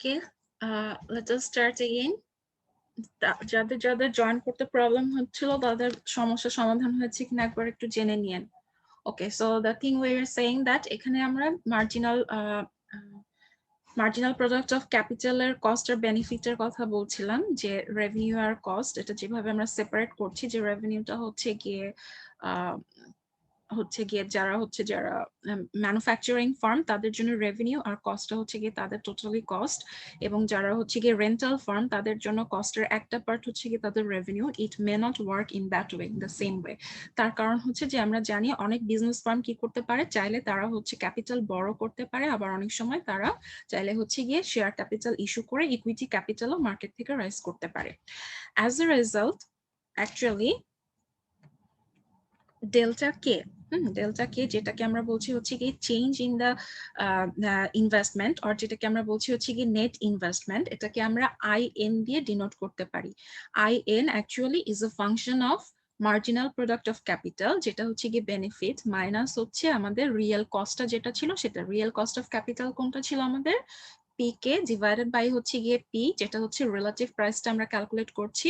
Okay, let us start again. যাদের যাদের join করতে প্রবলেম হচ্ছিল তাদের সমস্যা সমাধান হয়েছে কিনা একবার একটু জেনে নিয়েন। Okay, so the thing we are saying that এখানে আমরা মার্জিনাল প্রোডাক্ট অফ ক্যাপিটালের কস্ট আর বেনিফিটের কথা বলছিলাম, যে রেভিনিউ আর কস্ট এটা যেভাবে আমরা সেপারেট করছি, যে রেভিনিউটা হচ্ছে গিয়ে যারা ম্যানুফ্যাকচারিং ফার্ম তাদের জন্য রেভিনিউ, আর কস্টটা হচ্ছে গিয়ে তাদের টোটালি কস্ট, এবং যারা হচ্ছে গিয়ে রেন্টাল ফার্ম তাদের জন্য কস্টের একটা পার্ট হচ্ছে গিয়ে তাদের revenue. It may not work in that way, in the same way. তার কারণ হচ্ছে যে আমরা জানি অনেক বিজনেস ফার্ম কি করতে পারে, চাইলে তারা হচ্ছে ক্যাপিটাল বড় করতে পারে, আবার অনেক সময় তারা চাইলে হচ্ছে গিয়ে শেয়ার ক্যাপিটাল ইস্যু করে ইকুইটি ক্যাপিটালও মার্কেট থেকে রাইজ করতে পারে। As a result actually delta কে যেটাকে আমরা বলছি হচ্ছে কি চেঞ্জ ইন দ্য ইনভেস্টমেন্ট, আর যেটাকে আমরা বলছি হচ্ছে কি নেট ইনভেস্টমেন্ট, এটাকে আমরা IN দিয়ে ডিনোট করতে পারি। IN actually is a function of marginal product of capital, যেটা হচ্ছে কি বেনিফিট, মাইনাস হচ্ছে আমাদের রিয়েল কস্টটা যেটা ছিল, সেটা রিয়েল কস্ট অফ ক্যাপিটাল কোনটা ছিল আমাদের PK ডিভাইডেড বাই হচ্ছে গিয়ে P, যেটা হচ্ছে রিলেটিভ প্রাইসটা আমরা ক্যালকুলেট করছি,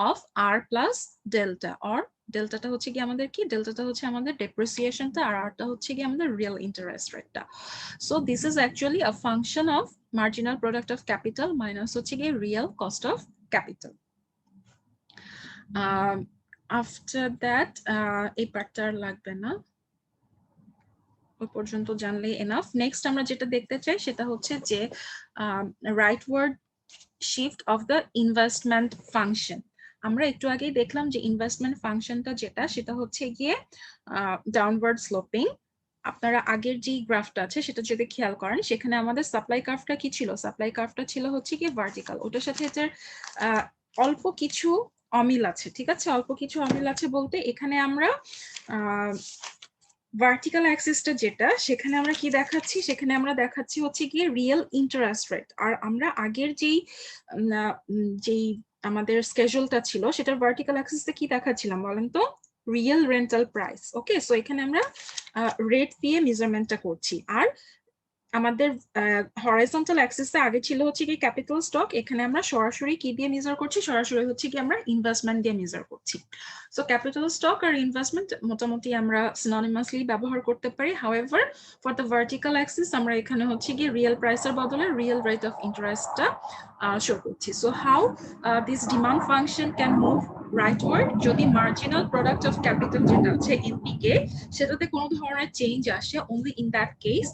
of R plus delta. Or ডেল্টাটা হচ্ছে কি আমাদের কি, ডেল্টাটা হচ্ছে আমাদের ডেপ্রিসিয়েশনটা, আর আরটা হচ্ছে কি আমাদের রিয়েল ইন্টারেস্ট রেটটা। So this is actually a function of marginal product of capital minus হচ্ছে গিয়ে real cost of capital. After that এই পার্টটা আর লাগবে না, ওই পর্যন্ত জানলে এনাফ। নেক্সট আমরা যেটা দেখতে চাই সেটা হচ্ছে যে rightward shift of the investment function. আমরা একটু আগেই দেখলাম যে ইনভেস্টমেন্ট ফাংশনটা যেটা, সেটা হচ্ছে গিয়ে ডাউনওয়ার্ড স্লোপিং। আপনারা আগের যে গ্রাফটা আছে সেটা যদি খেয়াল করেন, সেখানে আমাদের সাপ্লাই কার্ভটা কি ছিল, সাপ্লাই কার্ভটা ছিল হচ্ছে গিয়ে ভার্টিক্যাল। ওটার সাথে এটার অল্প কিছু অমিল আছে, ঠিক আছে, অল্প কিছু অমিল আছে বলতে এখানে আমরা ভার্টিক্যাল অ্যাক্সিসটা যেটা, সেখানে আমরা কি দেখাচ্ছি, সেখানে আমরা দেখাচ্ছি হচ্ছে গিয়ে রিয়েল ইন্টারেস্ট রেট। আর আমরা আগের যেই আমাদের স্কেজুলটা ছিল সেটার ভার্টিক্যাল অ্যাক্সিসে কি দেখাচ্ছিলাম বলেন তো, রিয়েল রেন্টাল প্রাইস। ওকে, সো এখানে আমরা রেট দিয়ে মেজারমেন্টটা করছি। আর আমাদের হরাইজন্টাল অ্যাক্সিসে আগে ছিল হচ্ছে কি ক্যাপিটাল স্টক, এখানে আমরা সরাসরি কি দিয়ে মেজার করছি, সরাসরি হচ্ছে কি আমরা ইনভেস্টমেন্ট দিয়ে মেজার করছি। সো ক্যাপিটাল স্টক আর ইনভেস্টমেন্ট মোটামুটি আমরা সিনোনিমাসলি ব্যবহার করতে পারি। However for the vertical axis আমরা এখানে হচ্ছে কি রিয়েল প্রাইসের বদলে রিয়েল রেট অফ ইন্টারেস্টটা শো করছি। So how this demand function can move rightward, যদি মার্জিনাল প্রোডাক্ট অফ ক্যাপিটাল যেটা হচ্ছে NPK সেটাতে কোনো ধরনের চেঞ্জ আসে, only in that case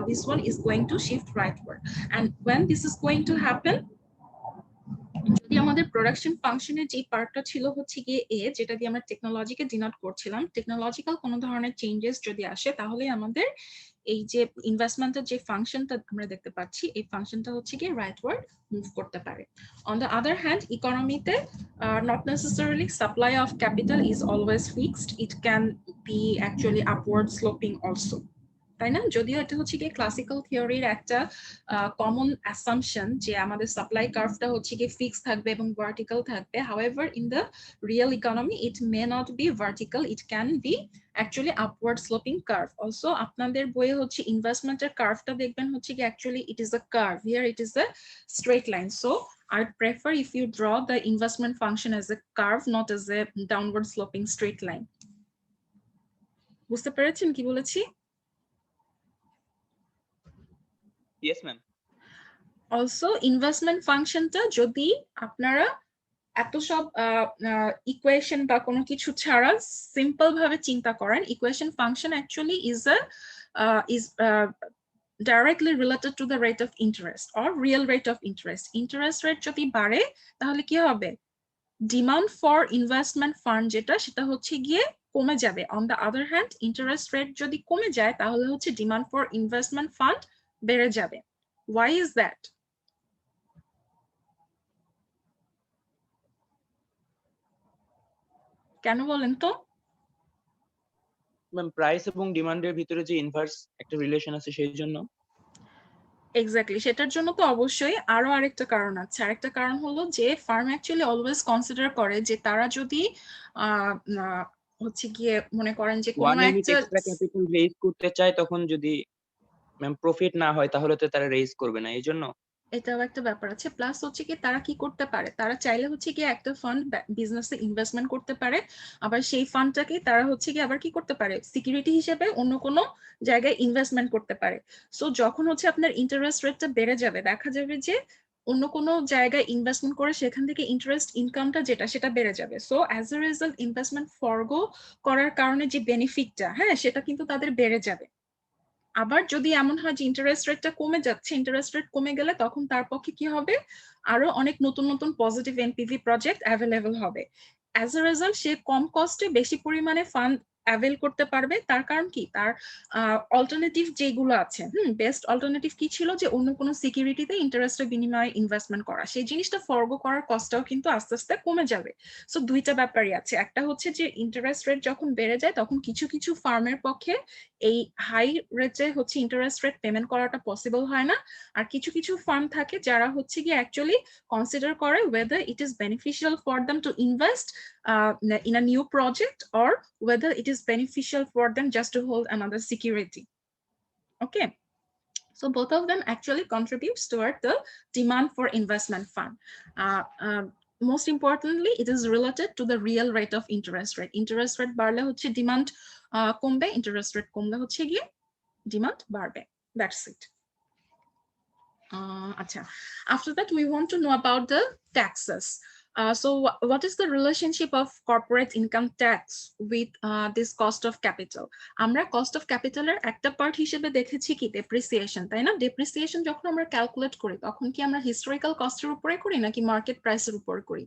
this one is going to shift rightward. And when this is going to happen, যদি আমাদের production ফাংশনের যে পার্টটা ছিল হচ্ছে গিয়ে এ, যেটা দিয়ে আমরা টেকনোলজিকে ডিনোট করছিলাম, টেকনোলজিক্যাল কোনো ধরনের চেঞ্জেস যদি আসে, তাহলে আমাদের এই যে ইনভেস্টমেন্টের যে ফাংশনটা আমরা দেখতে পাচ্ছি, এই ফাংশনটা হচ্ছে গিয়ে রাইটওয়ার্ড মুভ করতে পারে। অন দ্য আদার হ্যান্ড, ইকোনমিতে not necessarily supply of capital is always fixed, it can be actually upward sloping also, তাই না? যদিও এটা হচ্ছে গিয়ে ক্লাসিক্যাল থিওরির একটা কমন অ্যাসাম্পশন যে আমাদের সাপ্লাই কার্ভটা হচ্ছে গিয়ে ফিক্স থাকবে এবং ভার্টিক্যাল থাকবে। However in the real economy it may not be vertical, it can be actually upward sloping curve also. আপনাদের বইয়ে হচ্ছে ইনভেস্টমেন্টের কার্ভটা দেখবেন হচ্ছে কি actually it is a curve, here it is a straight line. So I'd prefer if you draw the investment function as a curve, not as a downward sloping straight line. বুঝতে পেরেছেন কি বলেছি? Yes, ma'am. অলসো ইনভেস্টমেন্ট ফাংশনটা যদি আপনারা এত সব equation বা কোনো কিছু ছাড়া সিম্পল ভাবে চিন্তা করেন, equation function actually is directly related to the rate of interest or real rate of interest. Interest rate যদি বাড়ে তাহলে কি হবে, ডিমান্ড ফর ইনভেস্টমেন্ট ফান্ড যেটা, সেটা হচ্ছে গিয়ে কমে যাবে। On the other hand, interest rate যদি কমে যায় তাহলে হচ্ছে ডিমান্ড ফর ইনভেস্টমেন্ট ফান্ড বেড়ে যাবে। Why is that? কেন বলেন তো? ম্যাম, প্রাইস এবং ডিমান্ডের ভিতরে যে ইনভার্স একটা রিলেশন আছে সেই জন্য। এক্স্যাক্টলি, সেটার জন্য তো অবশ্যই আরো আরেকটা কারণ আছে। আরেকটা কারণ হলো যে ফার্ম অ্যাকচুয়ালি অলওয়েজ কনসিডার করে যে তারা যদি হচ্ছে গিয়ে মনে করেন যে কোনো একটা এক্সট্রা ক্যাপিটাল রেইজ করতে চায়, তখন যদি ম্যাম প্রফিট না হয় তাহলে তো তারা রেইজ করবে না, এই জন্য। এটাও একটা ব্যাপার আছে, প্লাস হচ্ছে কি তারা কি করতে পারে, তারা চাইলে হচ্ছে কি একটা ফান্ড বিজনেসে ইনভেস্টমেন্ট করতে পারে, আবার সেই ফান্ডটাকে তারা হচ্ছে কি আবার কি করতে পারে সিকিউরিটি হিসেবে অন্য কোনো জায়গায় ইনভেস্টমেন্ট করতে পারে। সো যখন হচ্ছে আপনার ইন্টারেস্ট রেটটা বেড়ে যাবে, দেখা যাবে যে অন্য কোনো জায়গায় ইনভেস্টমেন্ট করে সেখান থেকে ইন্টারেস্ট ইনকামটা যেটা সেটা বেড়ে যাবে। So as a result investment forgo করার কারণে যে বেনিফিটটা, হ্যাঁ, সেটা কিন্তু তাদের বেড়ে যাবে। আবার যদি এমন হয় যে ইন্টারেস্ট রেটটা কমে যাচ্ছে, ইন্টারেস্ট রেট কমে গেলে তখন তার পক্ষে কি হবে, আরো অনেক নতুন নতুন পজিটিভ এনপিভি প্রজেক্ট অ্যাভেলেবল হবে। অ্যাজ এ রেজাল্ট সে কম কস্টে বেশি পরিমাণে ফান্ড অ্যাভেল করতে পারবে। তার কারণ কি, তার অল্টারনেটিভ যেগুলো আছে, বেস্ট অল্টারনেটিভ কি ছিল, যে অন্য কোনো সিকিউরিটিতে ইন্টারেস্টের বিনিময়ে ইনভেস্টমেন্ট করা, সেই জিনিসটা ফরগো করার কস্টটাও কিন্তু আস্তে আস্তে কমে যাবে। সো দুইটা ব্যাপারই আছে, একটা হচ্ছে যে ইন্টারেস্ট রেট যখন বেড়ে যায় তখন কিছু কিছু ফার্মের পক্ষে এই হাই রেটে হচ্ছে ইন্টারেস্ট রেট পেমেন্ট করাটা পসিবল হয় না। আর কিছু কিছু ফার্ম থাকে যারা হচ্ছে গিয়ে অ্যাকচুয়ালি কনসিডার করে whether it is beneficial for them to invest in a new project or whether it is beneficial for them just to hold another security. Okay, so both of them actually contributes toward the demand for investment fund. Most importantly, it is related to the real rate of interest rate. Interest rate বাড়লে হচ্ছে demand কমবে, interest rate কমলে হচ্ছে গিয়ে demand বাড়বে. That's it. Acha. After that, we want to know about the taxes. So what is the relationship of corporate income tax with this cost of capital? আমরা cost of capital এর একটা part হিসেবে দেখেছি কি depreciation, তাই না? depreciation যখন আমরা ক্যালকুলেট করি তখন কি আমরা হিস্টোরিক্যাল কস্টের উপরে করি নাকি মার্কেট প্রাইসের উপর করি?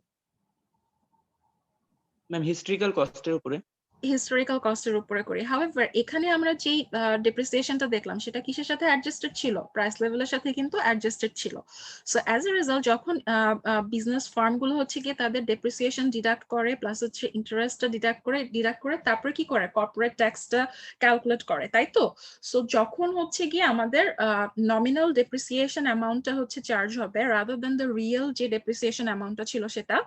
ম্যাম হিস্ট্রিক্যাল কস্টের উপরে। হিস্টোরিক্যাল কস্টের উপরে করি। হাউএভার এখানে আমরা যেই ডেপ্রিসিয়েশনটা দেখলাম সেটা কিসের সাথে অ্যাডজাস্টেড ছিল, প্রাইস লেভেলের সাথে কিন্তু অ্যাডজাস্টেড ছিল। সো অ্যাজ এ রেজাল্ট যখন বিজনেস ফার্মগুলো হচ্ছে গিয়ে তাদের ডেপ্রিসিয়েশন ডিডাক্ট করে প্লাস হচ্ছে ইন্টারেস্টটা ডিডাক্ট করে তারপরে কি করে কর্পোরেট ট্যাক্সটা ক্যালকুলেট করে, তাই তো? সো যখন হচ্ছে গিয়ে আমাদের নমিনাল ডেপ্রিসিয়েশন অ্যামাউন্টটা হচ্ছে চার্জ হবে রাদার দ্যান দ্য রিয়েল যে ডেপ্রিসিয়েশন অ্যামাউন্টটা ছিল সেটা,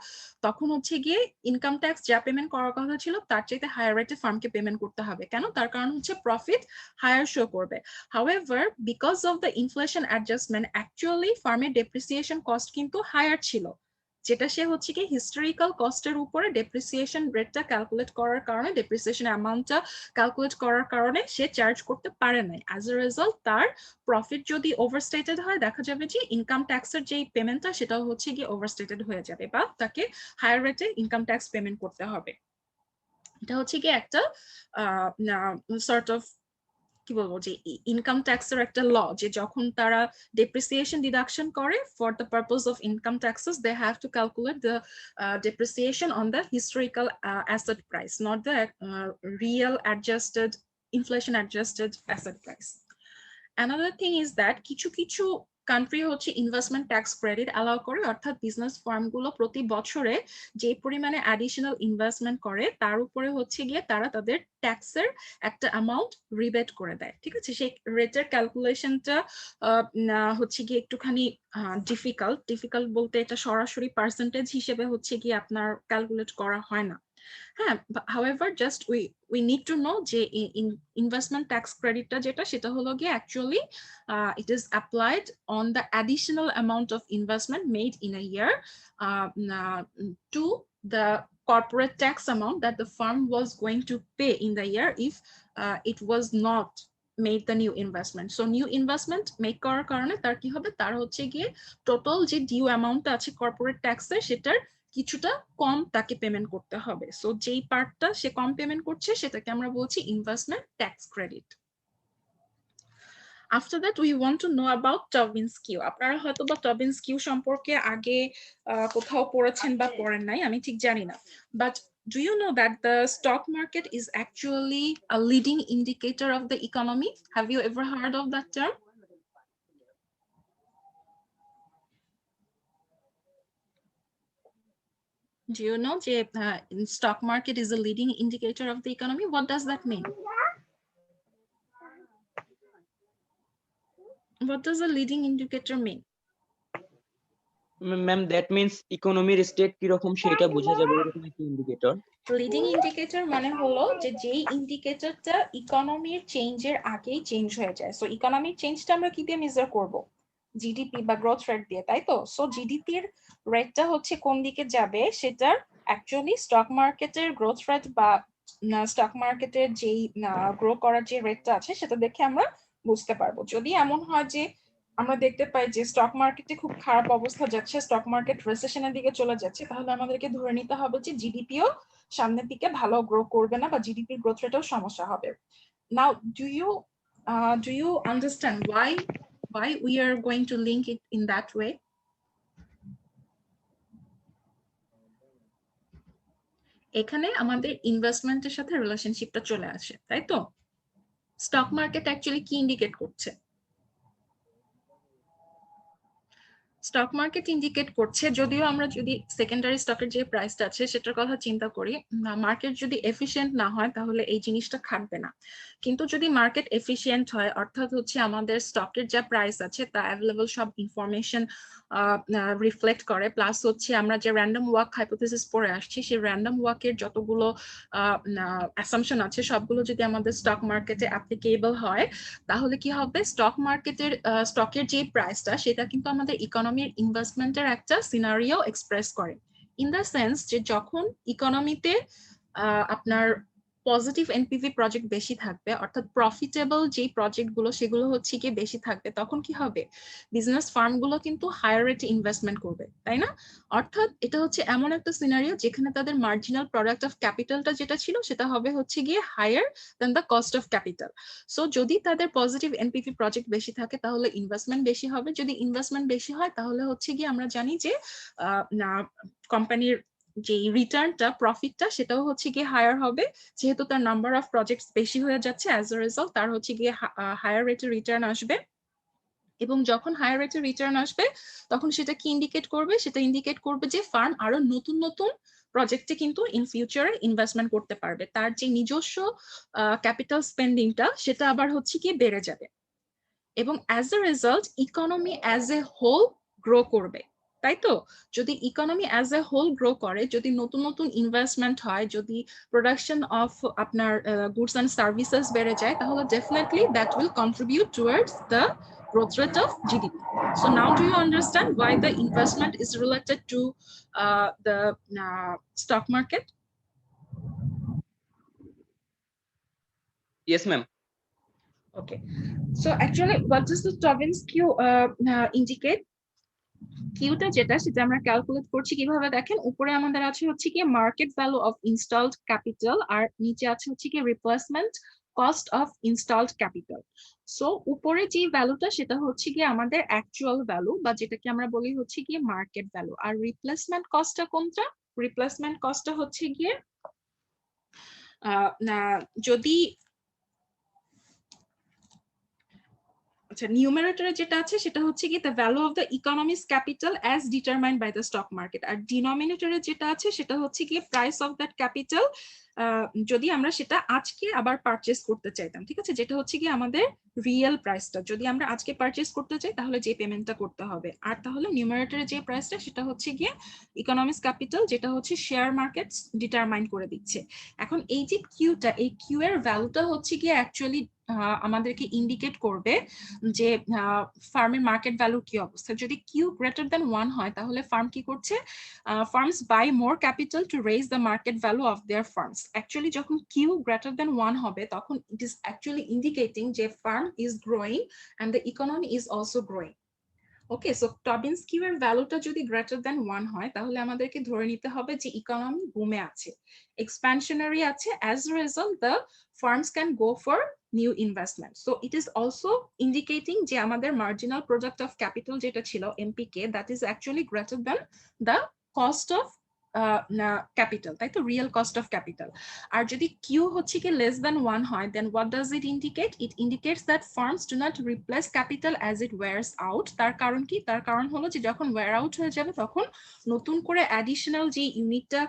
তখন হচ্ছে গিয়ে ইনকাম ট্যাক্স যা পেমেন্ট করার কথা ছিল তার চাইতে হায়ার রেটে ফার্মকে পেমেন্ট করতে হবে। কেন? তার কারণ হচ্ছে প্রফিট হায়ার শো করবে। However because of the inflation adjustment actually ফার্মের ডেপ্রিসিয়েশন কস্ট কিন্তু হায়ার ছিল, যেটা সে হচ্ছে কি হিস্টোরিক্যাল কস্টের উপরে ডেপ্রিসিয়েশন রেটটা ক্যালকুলেট করার কারণে, ডেপ্রিসিয়েশন অ্যামাউন্টটা ক্যালকুলেট করার কারণে সে চার্জ করতে পারে নাই। অ্যাজ এ রেজাল্ট তার প্রফিট যদি ওভারস্টেটেড হয় দেখা যাবে যে ইনকাম ট্যাক্সের যেই পেমেন্টটা সেটাও হচ্ছে গিয়ে ওভারস্টেটেড হয়ে যাবে বা তাকে হায়ার রেটে ইনকাম ট্যাক্স পেমেন্ট করতে হবে। এটা হচ্ছে গিয়ে একটা সর্ট অফ কি বলবো যে ইনকাম ট্যাক্সের একটা ল, যে যখন তারা depreciation deduction করে for the purpose of income taxes they have to calculate the depreciation on the historical asset price, not the real adjusted inflation adjusted asset price. Another thing is that কিছু কিছু country হচ্ছে investment tax credit allow করে, অর্থাৎ business ফার্মগুলো প্রতি বছরে যে পরিমাণে additional investment করে তার উপরে হচ্ছে গিয়ে তারা তাদের ট্যাক্সের একটা অ্যামাউন্ট রিবেট করে দেয়। ঠিক আছে, সেই রেটের ক্যালকুলেশনটা হচ্ছে গিয়ে একটুখানি ডিফিকাল্ট বলতে এটা সরাসরি পার্সেন্টেজ হিসেবে হচ্ছে গিয়ে আপনার ক্যালকুলেট করা হয় না। হ্যাঁ, however just we need to know যে investment tax creditটা যেটা সেটা হলো গিয়ে actually it is applied on the additional amount of investment made in a year to the corporate tax amount that the firm was going to pay in the year if it was not made the new investment. So new investment make করার কারণে তার কি হবে, তার হচ্ছে গিয়ে total যে due অ্যামাউন্টটা আছে কর্পোরেট ট্যাক্সের সেটার কিছুটা কম তাকে পেমেন্ট করতে হবে। সো যেই পার্টটা সে কম পেমেন্ট করছে সেটাকে আমরা বলছি investment tax credit. After that we want to know about Tobin Skew. আপনারা হয়তো বা Tobin Skew সম্পর্কে আগে কোথাও পড়েছেন বা পড়েন নাই, আমি ঠিক জানি না, but do you know that the stock market is actually a leading indicator of the economy? Have you ever heard of that term? Do you know that stock market is a leading indicator of the economy? What does that mean? What does a leading indicator mean? Ma'am that means ইকোনমির state কিরকম সেটা বোঝা যাবে এরকম একটা indicator. Leading indicator মানে হলো যে যেই ইন্ডিকেটরটা ইকোনমির চেঞ্জের আগেই চেঞ্জ হয়ে যায়। সো ইকোনমির চেঞ্জটা আমরা কি দিয়ে মেজার করব? জিডিপি বা গ্রোথ রেট দিয়ে, তাই তো? সো জিডিপির রেটটা হচ্ছে কোন দিকে যাবে সেটার অ্যাকচুয়ালি স্টক মার্কেটের গ্রোথ রেট বা স্টক মার্কেটের যেই গ্রো করার যে রেটটা আছে সেটা দেখে আমরা বুঝতে পারবো। যদি এমন হয় যে আমরা দেখতে পাই যে স্টক মার্কেটে খুব খারাপ অবস্থা যাচ্ছে, স্টক মার্কেট রিসেশনের দিকে চলে যাচ্ছে, তাহলে আমাদেরকে ধরে নিতে হবে যে জিডিপিও সামনের দিকে ভালো গ্রো করবে না বা জিডিপির গ্রোথ রেটেও সমস্যা হবে। নাও do you understand why we are going to link it in that way? এখানে আমাদের ইনভেস্টমেন্টের সাথে রিলেশনশিপটা চলে আসে, তাই তো? স্টক মার্কেট অ্যাকচুয়ালি কি ইন্ডিকেট করছে? স্টক মার্কেট ইন্ডিকেট করছে, যদিও আমরা যদি সেকেন্ডারি স্টকের যে প্রাইসটা আছে সেটার কথা চিন্তা করি, মার্কেট যদি এফিশিয়েন্ট না হয় তাহলে এই জিনিসটা খাটবে না। কিন্তু যদি মার্কেট এফিশিয়েন্ট হয়, অর্থাৎ হচ্ছে আমাদের স্টকের যা প্রাইস আছে তা অ্যাভেলেবল সব ইনফরমেশন রিফ্লেক্ট করে, প্লাস হচ্ছে আমরা যে র্যান্ডম ওয়াক হাইপোথেসিস পড়ে আসছি সেই র্যান্ডম ওয়াকের যতগুলো অ্যাসাম্পশন আছে সবগুলো যদি আমাদের স্টক মার্কেটে অ্যাপ্লিকেবল হয়, তাহলে কি হবে, স্টকের যে প্রাইসটা সেটা কিন্তু আমাদের ইকোনমির ইনভেস্টমেন্টের একটা সিনারিও এক্সপ্রেস করে। ইন দ্য সেন্স যে যখন ইকোনমিতে আপনার পজিটিভ এনপিভি প্রজেক্ট বেশি থাকবে, অর্থাৎ প্রফিটেবল যেই প্রজেক্টগুলো সেগুলো হচ্ছে কি বেশি থাকবে, তখন কি হবে, বিজনেস ফার্মগুলো কিন্তু হায়ার রেটে ইনভেস্টমেন্ট করবে, তাই না? অর্থাৎ এটা হচ্ছে এমন একটা সিনারিও যেখানে তাদের মার্জিনাল প্রোডাক্ট অফ ক্যাপিটালটা যেটা ছিল সেটা হবে হচ্ছে গিয়ে higher than the cost of capital. So যদি তাদের পজিটিভ এনপিভি প্রজেক্ট বেশি থাকে তাহলে ইনভেস্টমেন্ট বেশি হবে, যদি ইনভেস্টমেন্ট বেশি হয় তাহলে হচ্ছে গিয়ে আমরা জানি যে কোম্পানির যে রিটার্নটা প্রফিটটা সেটাও হচ্ছে গিয়ে হায়ার হবে, যেহেতু তার নাম্বার অফ প্রজেক্টস বেশি হয়ে যাচ্ছে, অ্যাজ এ রেজাল্ট তার হচ্ছে গিয়ে হায়ার রেটে রিটার্ন আসবে। এবং যখন হায়ার রেটে রিটার্ন আসবে তখন সেটা কি ইন্ডিকেট করবে, সেটা ইন্ডিকেট করবে যে ফার্ম আরো নতুন নতুন প্রজেক্টে কিন্তু ইন ফিউচারে ইনভেস্টমেন্ট করতে পারবে, তার যে নিজস্ব ক্যাপিটাল স্পেন্ডিংটা সেটা আবার হচ্ছে কি বেড়ে যাবে, এবং as a result economy as a whole grow করবে, তাই তো? যদি economy as a whole grow করে, যদি নতুন নতুন ইনভেস্টমেন্ট হয়, যদি প্রোডাকশন অফ আপনার গুডস অ্যান্ড সার্ভিসেস বেড়ে যায়, তাহলে definitely that will contribute towards the growth rate of GDP. So now do you understand why the investment is related to the stock market? Yes, ma'am. Okay. So actually, what does the Tobin's Q indicate? কিউটা যেটা সেটা আমরা calculate করছি কিভাবে, দেখেন উপরে আমাদের আছে হচ্ছে কি market value of installed capital আর নিচে আছে হচ্ছে কি replacement cost of installed capital. So উপরে যে ভ্যালুটা সেটা হচ্ছে কি আমাদের অ্যাকচুয়াল ভ্যালু বা যেটাকে আমরা বলি হচ্ছে কি মার্কেট ভ্যালু, আর রিপ্লেসমেন্ট কস্টটা কোনটা, রিপ্লেসমেন্ট কস্টটা হচ্ছে গিয়ে যদি আচ্ছা নিউমারেটরে যেটা আছে সেটা হচ্ছে কি the value of the economy's capital as determined by the stock market, আর ডিনোমিনেটরে যেটা আছে সেটা হচ্ছে কি প্রাইস অফ দ্যাট ক্যাপিটাল যদি আমরা সেটা আজকে আবার পারচেস করতে চাইতাম, ঠিক আছে, যেটা হচ্ছে কি আমাদের রিয়েল প্রাইসটা, যদি আমরা আজকে পারচেস করতে চাই তাহলে যে পেমেন্টটা করতে হবে, আর তাহলে নিউমারেটরে যে প্রাইসটা সেটা হচ্ছে গিয়ে ইকোনমিক্স ক্যাপিটাল যেটা হচ্ছে শেয়ার মার্কেট ডিটারমাইন করে দিচ্ছে। এখন এই যে কিউটা, এই কিউ এর ভ্যালুটা হচ্ছে গিয়ে অ্যাকচুয়ালি আমাদেরকে ইন্ডিকেট করবে যে ফার্মের মার্কেট ভ্যালু কি অবস্থা। যদি কিউ গ্রেটার দেন 1 হয় তাহলে ফার্ম কি করছে, firms buy more capital to raise the market value of their firms. Actually যখন কিউ গ্রেটার দেন 1 হবে তখন ইট ইজ অ্যাকচুয়ালি ইন্ডিকেটিং যে firm is growing and the economy is also growing. Okay, so Tobin's Q এর ভ্যালুটা যদি greater than 1 হয় তাহলে আমাদেরকে ধরে নিতে হবে যে ইকোনমি বুমে আছে, এক্সপ্যানশনারি আছে, as a result the firms can go for new investment. So it is also indicating যে আমাদের মার্জিনাল প্রোডাক্ট অফ ক্যাপিটাল যেটা ছিল MPK, that is actually greater than the cost of capital, তাই তো, real cost of capital. আর যদি Q হচ্ছে কি লেস দেন 1 হয় then what does it indicate, it indicates that firms do not replace capital as it wears out. তার কারণ কি, তার কারণ হলো যে যখন ওয়্যার আউট হয়ে যাবে তখন নতুন করে অ্যাডিশনাল যে ইউনিটটা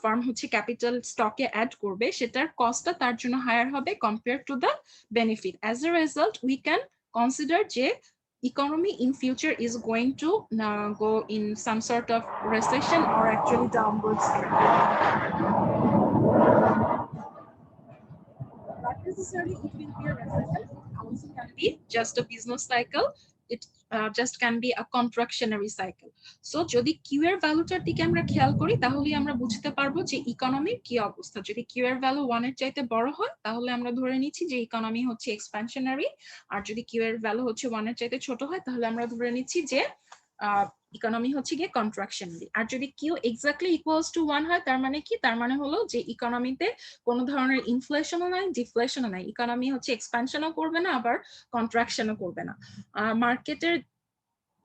ফার্ম হচ্ছে ক্যাপিটাল স্টকে অ্যাড করবে সেটার কস্টটা তার জন্য হায়ার হবে compare to the benefit. As a result we can consider যে economy in future is going to go in some sort of recession or actually downwards trend. Not necessarily it will be a recession, it also can be just a business cycle it just can be a contractionary cycle. So যদি Q এর ভ্যালুটার দিকে আমরা খেয়াল করি তাহলে আমরা বুঝতে পারবো যে ইকোনমির কি অবস্থা। যদি কিউ এর ভ্যালু 1 এর চাইতে বড় হয় তাহলে আমরা ধরে নিচ্ছি যে ইকোনমি হচ্ছে এক্সপ্যানশনারি, আর যদি কিউ এর ভ্যালু হচ্ছে 1 এর চাইতে ছোট হয় তাহলে আমরা ধরে নিচ্ছি যে ইকোনমি হচ্ছে গিয়ে কন্ট্রাকশনারি। আর যদি কিউ এক্স্যাক্টলি ইকুয়ালস টু 1 হয় তার মানে কি, তার মানে হলো যে ইকোনমিতে কোনো ধরনের ইনফ্লেশনও নাই, ডিফ্লেশনও নাই, ইকোনমি হচ্ছে এক্সপ্যানশনও করবে না আবার কন্ট্রাকশনও করবে না।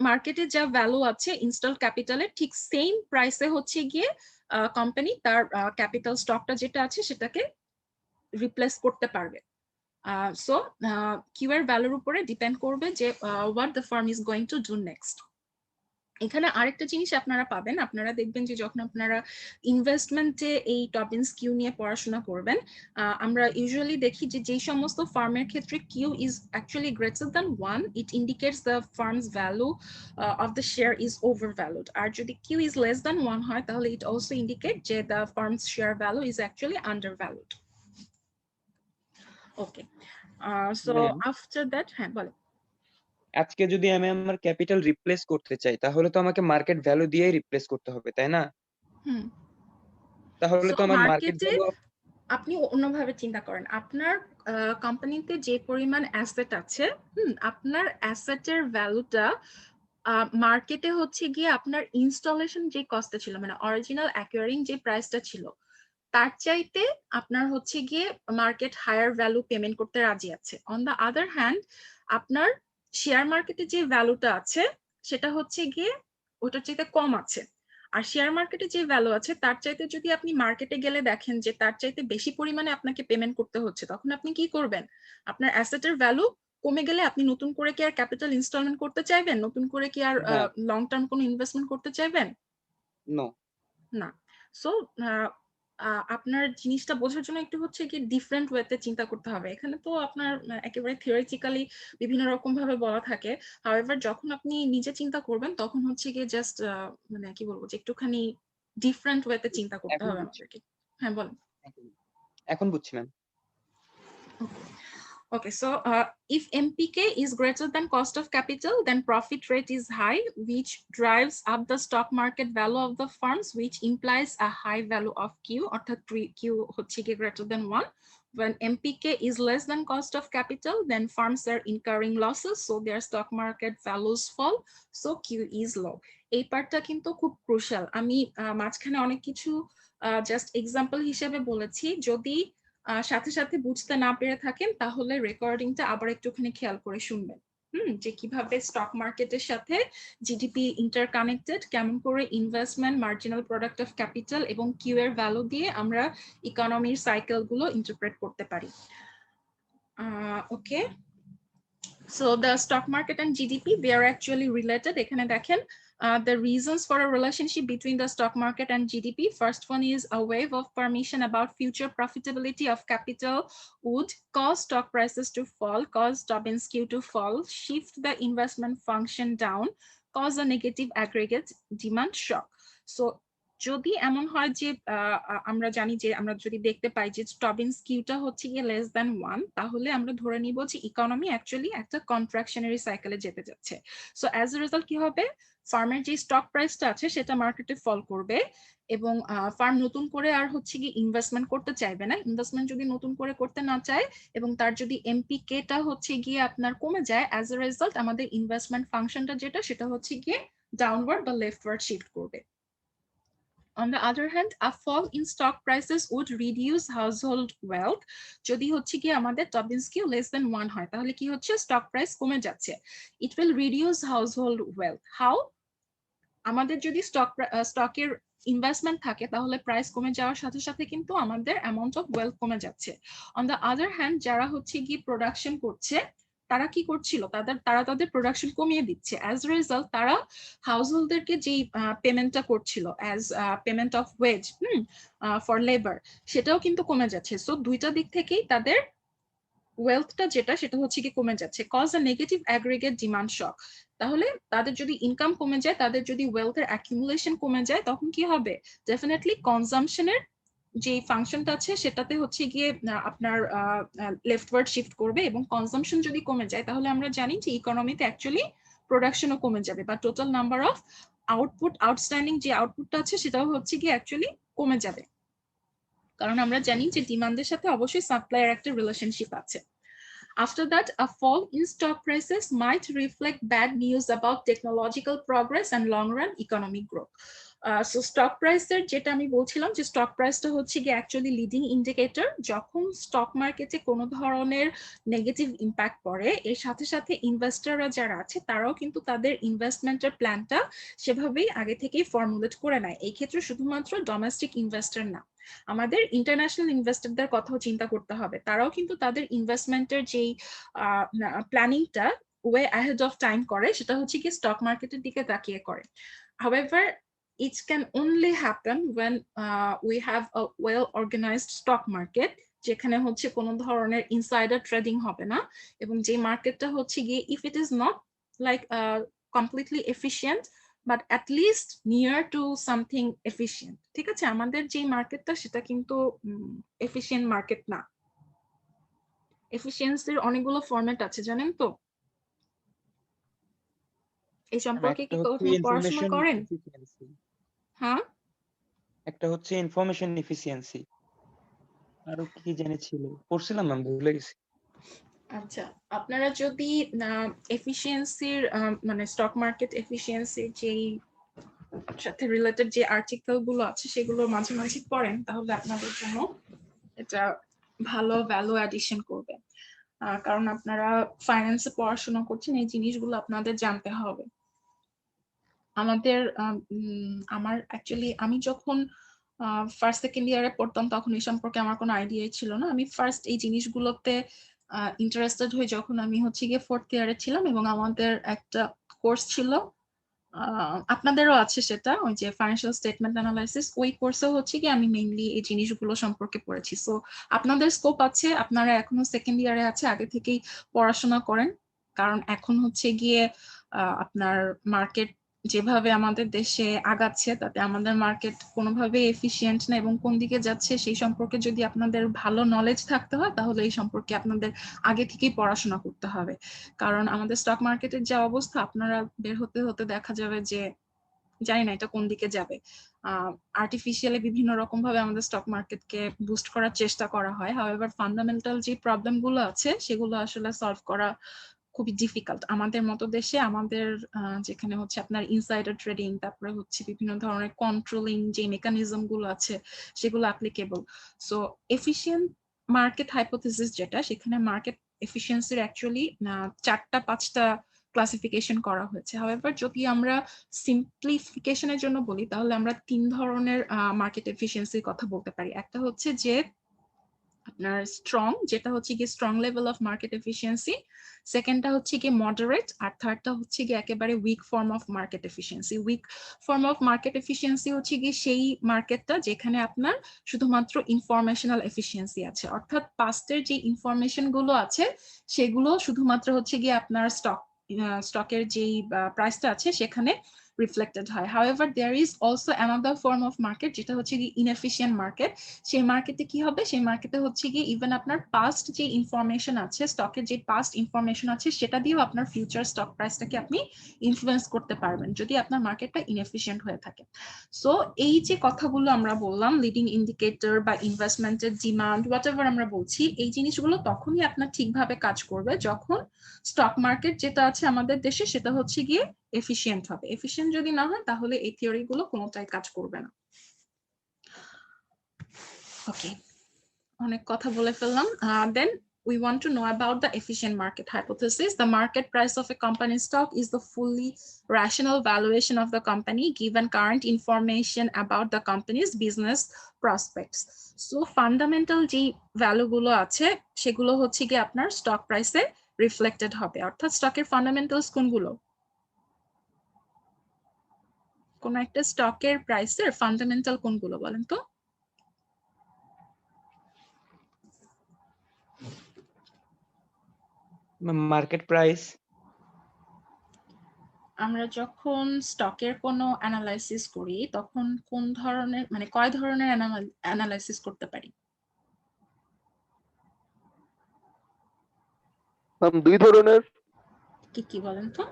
মার্কেটে যা ভ্যালু আছে ইনস্টল ক্যাপিটালের ঠিক সেম প্রাইসে হচ্ছে গিয়ে কোম্পানি তার ক্যাপিটাল স্টকটা যেটা আছে সেটাকে রিপ্লেস করতে পারবে। সো কিউ এর ভ্যালুর উপরে ডিপেন্ড করবে যে what the farm is going to do next. এখানে আরেকটা জিনিস আপনারা পাবেন, আপনারা দেখবেন যে যখন আপনারা ইনভেস্টমেন্টে এই টবিন্স কিউ নিয়ে পড়াশোনা করবেন, আমরা ইউজুয়ালি দেখি যে যেই সমস্ত ফার্মের ক্ষেত্রে Q is actually greater than 1, it indicates the firm's value of the share is overvalued. আর যদি কিউ ইজ লেস দ্যান 1 হয় তাহলে ইট অলসো ইন্ডিকেট যে the firm's share value is actually undervalued. Okay, so after that, হ্যাঁ বলেন। আজকে যদি আমি আমার ক্যাপিটাল রিপ্লেস করতে চাই তাহলে তো আমাকে মার্কেট ভ্যালু দিয়েই রিপ্লেস করতে হবে, তাই না? তাহলে তো আমার মার্কেট মার্কেটে ভ্যালু আপনি অন্যভাবে চিন্তা করেন, আপনার কোম্পানিতে যে পরিমাণ অ্যাসেট আছে, আপনার অ্যাসেটের ভ্যালুটা মার্কেটে হচ্ছে গিয়ে আপনার ইনস্টলেশন যে কস্টটা ছিল, মানে অরিজিনাল অ্যাকোয়ারিং যে প্রাইসটা ছিল তার চাইতে আপনার হচ্ছে গিয়ে মার্কেট হায়ার ভ্যালু পেমেন্ট করতে রাজি আছে। অন দ্য আদার হ্যান্ড আপনার শেয়ার মার্কেটে যে ভ্যালুটা আছে সেটা হচ্ছে গিয়ে ওটার চাইতে কম আছে। আর শেয়ার মার্কেটে যে ভ্যালু আছে তার চাইতে যদি আপনি মার্কেটে গেলে দেখেন যে তার চাইতে বেশি পরিমাণে আপনাকে পেমেন্ট করতে হচ্ছে, তখন আপনি কি করবেন? আপনার অ্যাসেটের ভ্যালু কমে গেলে আপনি নতুন করে কি আর ক্যাপিটাল ইনস্টলমেন্ট করতে চাইবেন? নতুন করে কি আর লং টার্ম কোনো ইনভেস্টমেন্ট করতে চাইবেন? নো। না। সো আপনার জিনিসটা বোঝার জন্য একটু হচ্ছে কি ডিফারেন্ট ওয়েতে চিন্তা করতে হবে। এখানে তো আপনার একেবারে থিওরিটিক্যালি বিভিন্ন রকম ভাবে বলা থাকে। হাউএভার যখন আপনি নিজে চিন্তা করবেন তখন হচ্ছে গিয়ে জাস্ট মানে কি বলবো যে একটুখানি ডিফারেন্ট ওয়েতে চিন্তা করতে এখন হবে বুঝছি, আমাদেরকে। হ্যাঁ বলেন। এখন বুঝছি ma'am. Okay, so if MPK is greater than cost of capital, then profit rate is high, which drives up the stock market value of the firms, which implies a high value of Q, or Q greater than 1. When MPK is less than cost of capital, then firms are incurring losses, so their stock market values fall, so Q is low. এই পার্টটা কিন্তু খুব crucial. আমি মাঝখানে অনেক কিছু just example হিসেবে বলেছি, যদি সাথে সাথে বুঝতে না পেরে থাকেন তাহলে রেকর্ডিংটা আবার একটুখানি খেয়াল করে শুনবেন, যে কিভাবে স্টক মার্কেটের সাথে জিডিপি ইন্টারকানেক্টেড, কেমন করে investment, marginal product of capital এবং কিউ এর ভ্যালু দিয়ে আমরা ইকোনমির সাইকেল গুলো ইন্টারপ্রেট করতে পারি। ওকে, so the stock market and GDP, they are actually related. এখানে দেখেন the reasons for a relationship between the stock market and GDP. First one is a wave of permission about future profitability of capital would cause stock prices to fall, cause Dobbins Q to fall, shift the investment function down, cause a negative aggregate demand shock. So যদি এমন হয় যে আমরা জানি যে আমরা যদি দেখতে পাই যে টবিন্স কিউটা হচ্ছে গিয়ে লেস দ্যান 1, তাহলে আমরা ধরে নিব যে ইকোনমি অ্যাকচুয়ালি একটা কন্ট্রাকশনারি সাইকেলে যেতে যাচ্ছে। সো অ্যাজ এ রেজাল্ট কি হবে, ফার্মের যে স্টক প্রাইসটা আছে সেটা মার্কেটে ফল করবে এবং ফার্ম নতুন করে আর হচ্ছে গিয়ে ইনভেস্টমেন্ট করতে চাইবে না। ইনভেস্টমেন্ট যদি নতুন করে করতে না চায় এবং তার যদি এমপিকেটা হচ্ছে গিয়ে আপনার কমে যায়, অ্যাজ এ রেজাল্ট আমাদের ইনভেস্টমেন্ট ফাংশনটা যেটা সেটা হচ্ছে গিয়ে ডাউনওয়ার্ড বা লেফটওয়ার্ড শিফট করবে। On the other hand, a fall in stock prices would reduce household wealth. যদি হচ্ছে কি আমাদের Dobbins Q less than 1 হয় তাহলে কি হচ্ছে, স্টক প্রাইস কমে যাচ্ছে। It will reduce household wealth. How? আমাদের যদি স্টকের ইনভেস্টমেন্ট থাকে তাহলে প্রাইস কমে যাওয়ার সাথে সাথে কিন্তু আমাদের অ্যামাউন্ট অফ ওয়েলথ কমে যাচ্ছে। অন দ্য আদার হ্যান্ড যারা হচ্ছে কি প্রোডাকশন করছে তারা কি করছিল, তারা তাদের প্রোডাকশন কমিয়ে দিচ্ছে। অ্যাজ এ রেজাল্ট তারা হাউসহোল্ডদেরকে যে পেমেন্টটা করছিল as payment of wage for labour, সেটাও কিন্তু কমে যাচ্ছে। সো দুইটা দিক থেকেই তাদের ওয়েলথটা যেটা সেটা হচ্ছে কি কমে যাচ্ছে, cause a negative aggregate demand shock. তাহলে তাদের যদি ইনকাম কমে যায়, তাদের যদি ওয়েলথের অ্যাকিউমুলেশন কমে যায়, তখন কি হবে, ডেফিনেটলি কনজাম্পশনের যে ফাংশনটা আছে সেটাতে হচ্ছে গিয়ে আপনার লেফটওয়ার্ড শিফট করবে এবং কনজাম্পশন যদি কমে যায় তাহলে আমরা জানি যে ইকোনমিতে অ্যাকচুয়ালি প্রোডাকশনও কমে যাবে, বা total number of output, outstanding যে আউটপুটটা আছে সেটাও হচ্ছে কি অ্যাকচুয়ালি কমে যাবে, কারণ আমরা জানি যে ডিমান্ডের সাথে অবশ্যই সাপ্লাইয়ের একটা রিলেশনশিপ আছে। After that, a fall in stock prices might reflect bad news about technological progress and long-run economic growth. So stock price যেটা আমি বলছিলাম যে stock priceটা হচ্ছে কি actually leading indicator, যখন stock market কোনো ধরনের নেগেটিভ ইম্প্যাক্ট পড়ে, এর সাথে সাথে ইনভেস্টররা যারা আছে তারাও কিন্তু তাদের ইনভেস্টমেন্টের প্ল্যানটা সেভাবেই আগে থেকেই ফর্মুলেট করে নেয়। এই ক্ষেত্রে শুধুমাত্র ডোমেস্টিক ইনভেস্টর না, আমাদের ইন্টারন্যাশনাল ইনভেস্টরদের কথাও চিন্তা করতে হবে, তারাও কিন্তু তাদের ইনভেস্টমেন্টের যেই প্ল্যানিংটা ওয়ে অ্যাহেড অফ টাইম করে সেটা হচ্ছে কি স্টক মার্কেটের দিকে তাকিয়ে করে। However, it can only happen when we have a well organized stock market, যেখানে হচ্ছে কোনো ধরনের ইনসাইডার ট্রেডিং হবে না, এবং যে মার্কেটটা হচ্ছে গিয়ে if it is not like completely efficient but at least near to something efficient. ঠিক আছে, আমাদের যে মার্কেটটা সেটা কিন্তু এফিশিয়েন্ট মার্কেট না। এফিশিয়েন্সির অনেকগুলো ফরম্যাট আছে, জানেন তো? এই সম্পর্কে একটা কি হচ্ছে কখনো পড়াশোনা ইনফরমেশন করেন? এফিসিয়েন্সি, হ্যাঁ, একটা হচ্ছে ইনফরমেশন এফিসিয়েন্সি, আরো কি জানি ছিল, পড়ছিলাম ম্যাম, ভুলে গেছি। আচ্ছা, আপনারা যদি এফিশিয়েন্সির মানে স্টক মার্কেট এফিশিয়েন্সির যেই সাথে রিলেটেড যে আর্টিকেল গুলো আছে সেগুলো মাঝে মাঝে পড়েন, তাহলে আপনাদের জন্য এটা ভালো ভ্যালু অ্যাডিশন করবে। কারণ আপনারা ফাইন্যান্সে পড়াশোনা করছেন, এই জিনিসগুলো আপনাদের জানতে হবে। আমাদের আমার অ্যাকচুয়ালি আমি যখন ফার্স্ট সেকেন্ড ইয়ারে পড়তাম তখন এই সম্পর্কে আমার কোনো আইডিয়াই ছিল না। আমি ফার্স্ট এই জিনিসগুলোতে ইন্টারেস্টেড হই যখন আমি হচ্ছে গিয়ে ফোর্থ ইয়ারে ছিলাম, এবং আমাদের একটা কোর্স ছিল, আপনাদেরও আছে সেটা, ওই যে ফাইন্যান্সিয়াল স্টেটমেন্ট অ্যানালাইসিস, ওই কোর্সেও হচ্ছে কি আমি মেইনলি এই জিনিসগুলো সম্পর্কে পড়েছি। সো আপনাদের স্কোপ আছে, আপনারা এখনো সেকেন্ড ইয়ারে আছে, আগে থেকেই পড়াশোনা করেন, কারণ এখন হচ্ছে গিয়ে আপনার মার্কেট যেভাবে আমাদের দেশে আগাচ্ছে তাতে আমাদের মার্কেট কোনোভাবে এফিশিয়েন্ট না, এবং কোন দিকে যাচ্ছে সেই সম্পর্কে যদি আপনাদের ভালো নলেজ থাকতে হয় তাহলে এই সম্পর্কে আপনাদের আগে থেকেই পড়াশোনা করতে হবে। কারণ আমাদের স্টক মার্কেটের যে অবস্থা, আপনারা বের হতে হতে দেখা যাবে যে জানি না এটা কোন দিকে যাবে। আর্টিফিশিয়ালি বিভিন্ন রকম ভাবে আমাদের স্টক মার্কেটকে বুস্ট করার চেষ্টা করা হয়, হাউএভার ফান্ডামেন্টাল যে প্রবলেম গুলো আছে সেগুলো আসলে সলভ করা খুবই ডিফিকাল্ট আমাদের মতো দেশে। আমাদের যেখানে হচ্ছে আপনার ইনসাইডার ট্রেডিং, তারপরে হচ্ছে বিভিন্ন ধরনের কন্ট্রোলিং যে মেকানিজম গুলো আছে সেগুলো applicable. So efficient market hypothesis যেটা, সেখানে মার্কেট এফিসিয়েন্সির অ্যাকচুয়ালি 4টা-5টা ক্লাসিফিকেশন করা হয়েছে। হাউএভার যদি আমরা সিম্পলিফিকেশনের জন্য বলি তাহলে আমরা 3 ধরনের মার্কেট এফিসিয়েন্সির কথা বলতে পারি। একটা হচ্ছে যে আপনার স্ট্রং, যেটা হচ্ছে কি strong level of market efficiency, সেকেন্ডটা হচ্ছে কি মডারেট, আর থার্ডটা হচ্ছে কি একেবারে weak form of market efficiency. Weak form of market efficiency হচ্ছে কি সেই মার্কেটটা যেখানে আপনার শুধুমাত্র ইনফরমেশনাল এফিসিয়েন্সি আছে, অর্থাৎ পাস্টের যে ইনফরমেশন গুলো আছে সেগুলো শুধুমাত্র হচ্ছে গিয়ে আপনার স্টকের যেই প্রাইসটা আছে সেখানে রিফ্লেক্টেড হয়। However there is also another form of market, যেটা হচ্ছে কি ইনএফিশিয়েন্ট মার্কেট। সেই মার্কেটে কি হবে, সেই মার্কেটে হচ্ছে গিয়ে ইভেন আপনার পাস্ট যে ইনফরমেশন আছে, স্টকের যে পাস্ট ইনফরমেশন আছে সেটা দিয়েও আপনার ফিউচার স্টক প্রাইসটাকে আপনি ইনফ্লুয়েন্স করতে পারবেন যদি আপনার মার্কেটটা ইনএফিশিয়েন্ট হয়ে থাকে। সো এই যে কথাগুলো আমরা বললাম, লিডিং ইন্ডিকেটর বা ইনভেস্টমেন্টের ডিমান্ড, হোয়াট এভার আমরা বলছি, এই জিনিসগুলো তখনই আপনার ঠিকভাবে কাজ করবে যখন স্টক মার্কেট যেটা আছে আমাদের দেশে সেটা হচ্ছে গিয়ে এফিশিয়েন্ট হবে। এফিশিয়েন্ট যদি না হয় তাহলে এই থিওরি গুলো কোনোটাই কাজ করবে না। ওকে, অনেক কথা বলে ফেললাম। Then we want to know about the efficient market hypothesis. The market price of a company's stock is the fully rational valuation of the company given current information about the company's business prospects. So fundamental যে value গুলো আছে সেগুলো হচ্ছে কি আপনার stock প্রাইসে reflected হবে। অর্থাৎ স্টকের ফান্ডামেন্টালস কোনগুলো? কোন একটা স্টকের প্রাইসের ফান্ডামেন্টাল কোনগুলো বলেন তো? Market price. আমরা যখন স্টকের কোনো অ্যানালাইসিস করি তখন কোন ধরনের, মানে কয় ধরনের অ্যানালাইসিস করতে পারি? ম্যাম 2 ধরনের। কি কি বলেন তো?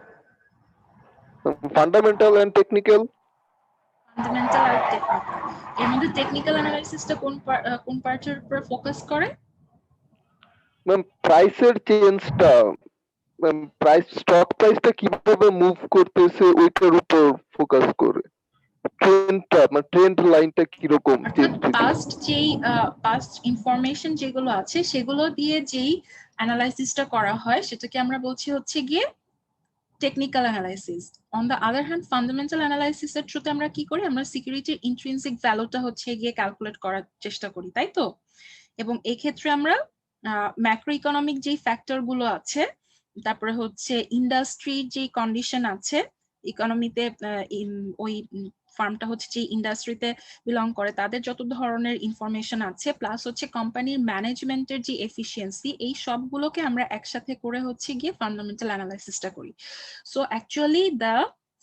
Fundamental and technical. ফান্ডামেন্টাল আর টেকনিক্যাল, এর মধ্যে টেকনিক্যাল অ্যানালাইসিসটা কোন পার্টের উপর ফোকাস করে? ম্যাম প্রাইসের চেঞ্জটা, ম্যাম প্রাইস স্টক প্রাইসটা কিভাবে মুভ করতেছে ওইটার উপর ফোকাস করে। ট্রেন্ডটা মানে ট্রেন্ড লাইনটা কিরকম অর্থাৎ চেঞ্জ পাস্ট ইনফরমেশন যেগুলো আছে সেগুলো দিয়ে যেই অ্যানালাইসিসটা করা হয় সেটাকে আমরা বলছি হচ্ছে গিয়ে technical analysis. On the other hand fundamental analysis এর থ্রুতে আমরা কি করি, আমরা সিকিউরিটির ইন্ট্রিনসিক ভ্যালুটা হচ্ছে গিয়ে ক্যালকুলেট করার চেষ্টা করি, তাই তো? এবং এই ক্ষেত্রে আমরা ম্যাক্রো ইকোনমিক যেই ফ্যাক্টর গুলো আছে, তারপরে হচ্ছে ইন্ডাস্ট্রির যে কন্ডিশন আছে ইকোনমিতে, ওই ফার্মটা হচ্ছে যে ইন্ডাস্ট্রিতে বিলং করে তাদের যত ধরনের ইনফরমেশন আছে, প্লাস হচ্ছে কোম্পানির ম্যানেজমেন্টের যে এফিসিয়েন্সি, এই সবগুলোকে আমরা একসাথে করে হচ্ছে গিয়ে ফান্ডামেন্টাল অ্যানালাইসিসটা করি। So actually the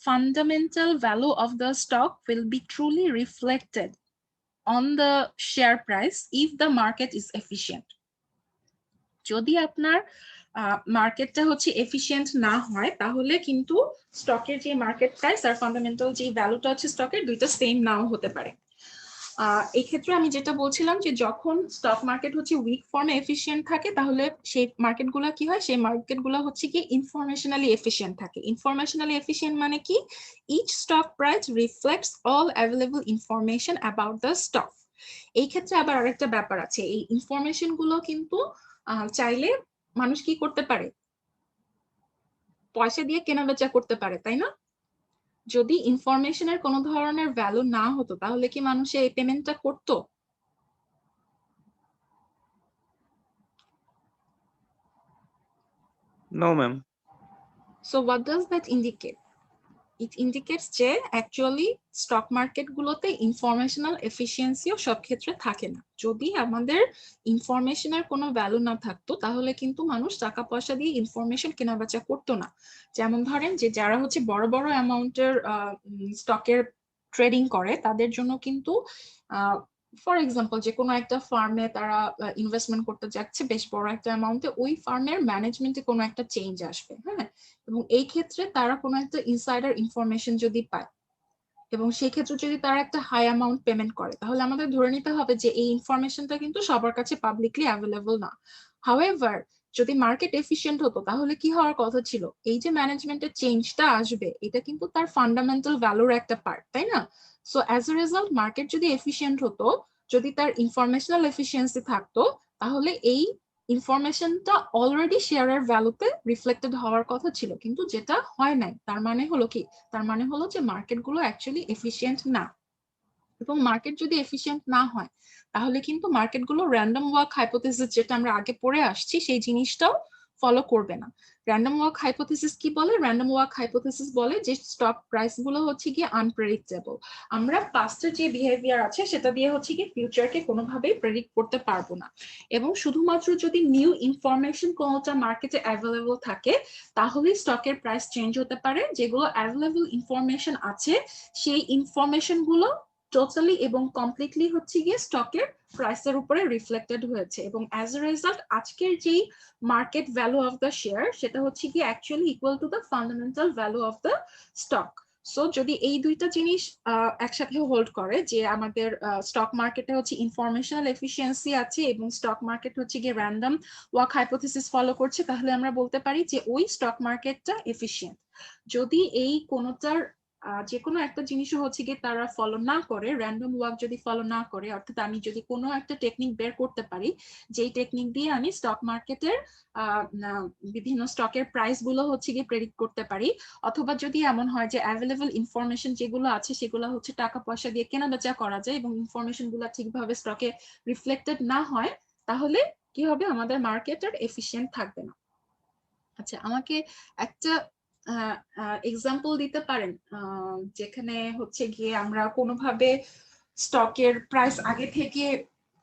fundamental value of the stock will be truly reflected on the share price if the market is efficient. যদি আপনার মার্কেটটা হচ্ছে এফিশিয়েন্ট না হয় তাহলে কিন্তু স্টকের যে মার্কেট প্রাইস আর ফান্ডামেন্টাল যে ভ্যালুটা আছে স্টকের দুইটা সেম নাও হতে পারে। এই ক্ষেত্রে আমি যেটা বলছিলাম যে যখন স্টক মার্কেট হচ্ছে উইক ফর্মে এফিশিয়েন্ট থাকে তাহলে সেই মার্কেটগুলো কি হয়, সেই মার্কেটগুলো হচ্ছে কি ইনফরমেশনালি এফিশিয়েন্ট থাকে। ইনফরমেশনালি এফিশিয়েন্ট মানে কি, each stock price reflects all available information about the stock. এই ক্ষেত্রে আবার আরেকটা ব্যাপার আছে, এই ইনফরমেশন গুলো কিন্তু চাইলে মানুষ কি করতে পারে, পয়সা দিয়ে কেনা বেচা করতে পারে, তাই না? যদি ইনফরমেশনের কোনো ধরনের ভ্যালু না হতো তাহলে কি মানুষ এই পেমেন্টটা করতো? No ma'am. So what does that indicate? It indicates যে অ্যাকচুয়ালি স্টক মার্কেট গুলোতে ইনফরমেশনাল এফিসিয়েন্সিও সব ক্ষেত্রে থাকে না। যদি আমাদের ইনফরমেশনের কোনো ভ্যালু না থাকতো তাহলে কিন্তু মানুষ টাকা পয়সা দিয়ে ইনফরমেশন কেনাবেচা করতো না। যেমন ধরেন যে যারা হচ্ছে বড় বড় অ্যামাউন্টের স্টকের ট্রেডিং করে তাদের জন্য কিন্তু ফর এক্সাম্পল যে কোনো একটা ফার্মে তারা ইনভেস্টমেন্ট করতে যাচ্ছে বেশ বড় একটা অ্যামাউন্টে, ওই ফার্মের ম্যানেজমেন্টে কোনো একটা চেঞ্জ আসবে, হ্যাঁ, এবং এই ক্ষেত্রে তারা কোনো একটা ইনসাইডার ইনফরমেশন যদি পায় এবং সেই ক্ষেত্রে যদি তারা একটা হাই অ্যামাউন্ট পেমেন্ট করে তাহলে আমাদের ধরে নিতে হবে যে এই ইনফরমেশনটা কিন্তু সবার কাছে পাবলিকলি অ্যাভেলেবল না। হাউএভার যদি মার্কেট এফিশিয়েন্ট হতো তাহলে কি হওয়ার কথা ছিল, এই যে ম্যানেজমেন্টের চেঞ্জটা আসবে এটা কিন্তু তার ফান্ডামেন্টাল ভ্যালুর একটা পার্ট, তাই না? So as a result market যদি এফিশিয়েন্ট হতো, যদি তার ইনফরমেশনাল এফিসিয়েন্সি থাকতো, তাহলে এই ইনফরমেশনটা অলরেডি শেয়ারের ভ্যালুতে রিফ্লেক্টেড হওয়ার কথা ছিল, কিন্তু যেটা হয় নাই। তার মানে হলো কি, তার মানে হলো যে মার্কেটগুলো অ্যাকচুয়ালি এফিশিয়েন্ট না। এবং মার্কেট যদি এফিশিয়েন্ট না হয় তাহলে কিন্তু মার্কেটগুলো র্যান্ডম ওয়াক হাইপোথিসিস যেটা আমরা আগে পড়ে আসছি সেই জিনিসটাও ফলো করবে না। র্যান্ডম ওয়াক হাইপোথিসিস কি বলে? র্যান্ডম ওয়াক হাইপোথিসিস বলে যে স্টক প্রাইস গুলো হচ্ছে গিয়ে আনপ্রেডিক্টেবল। আমরা পাস্টের যে বিহেভিয়ার আছে সেটা দিয়ে হচ্ছে গিয়ে ফিউচারকে কোনোভাবেই প্রেডিক্ট করতে পারবো না। এবং শুধুমাত্র যদি নিউ ইনফরমেশন কোনোটা মার্কেটে অ্যাভেলেবল থাকে তাহলে স্টকের প্রাইস চেঞ্জ হতে পারে। যেগুলো অ্যাভেলেবল ইনফরমেশন আছে সেই ইনফরমেশন গুলো টোটালি এবং কমপ্লিটলি হচ্ছে গিয়ে স্টকের প্রাইসের উপরে রিফ্লেক্টেড হয়েছে, এবং অ্যাজ এ রেজাল্ট আজকের যেই market value of the share সেটা হচ্ছে গিয়ে actually equal to the fundamental value of the stock. So যদি এই দুইটা জিনিস একসাথে হোল্ড করে যে আমাদের স্টক মার্কেটে হচ্ছে ইনফরমেশনাল এফিসিয়েন্সি আছে এবং স্টক মার্কেট হচ্ছে গিয়ে র্যান্ডম ওয়াক হাইপোথিসিস ফলো করছে, তাহলে আমরা বলতে পারি যে ওই স্টক মার্কেটটা এফিসিয়েন্ট। যদি এই কোনোটার যে কোনো একটা জিনিসও হচ্ছে গিয়ে তারা ফলো না করে, র্যান্ডম ওয়াক যদি ফলো না করে, অর্থাৎ আমি যদি কোনো একটা টেকনিক বের করতে পারি যেই টেকনিক দিয়ে আমি স্টক মার্কেটের বিভিন্ন স্টকের প্রাইস গুলো হচ্ছে গিয়ে প্রেডিক্ট করতে পারি, অথবা যদি এমন হয় যে অ্যাভেলেবল ইনফরমেশন যেগুলো আছে সেগুলো হচ্ছে টাকা পয়সা দিয়ে কেনা বেচা করা যায় এবং ইনফরমেশন গুলো ঠিকভাবে স্টকে রিফ্লেক্টেড না হয়, তাহলে কি হবে, আমাদের মার্কেটের এফিশিয়েন্ট থাকবে না। আচ্ছা, আমাকে একটা এক্সাম্পল দিতে পারেন যেখানে হচ্ছে গিয়ে আমরা কোনোভাবে স্টকের প্রাইস আগে থেকে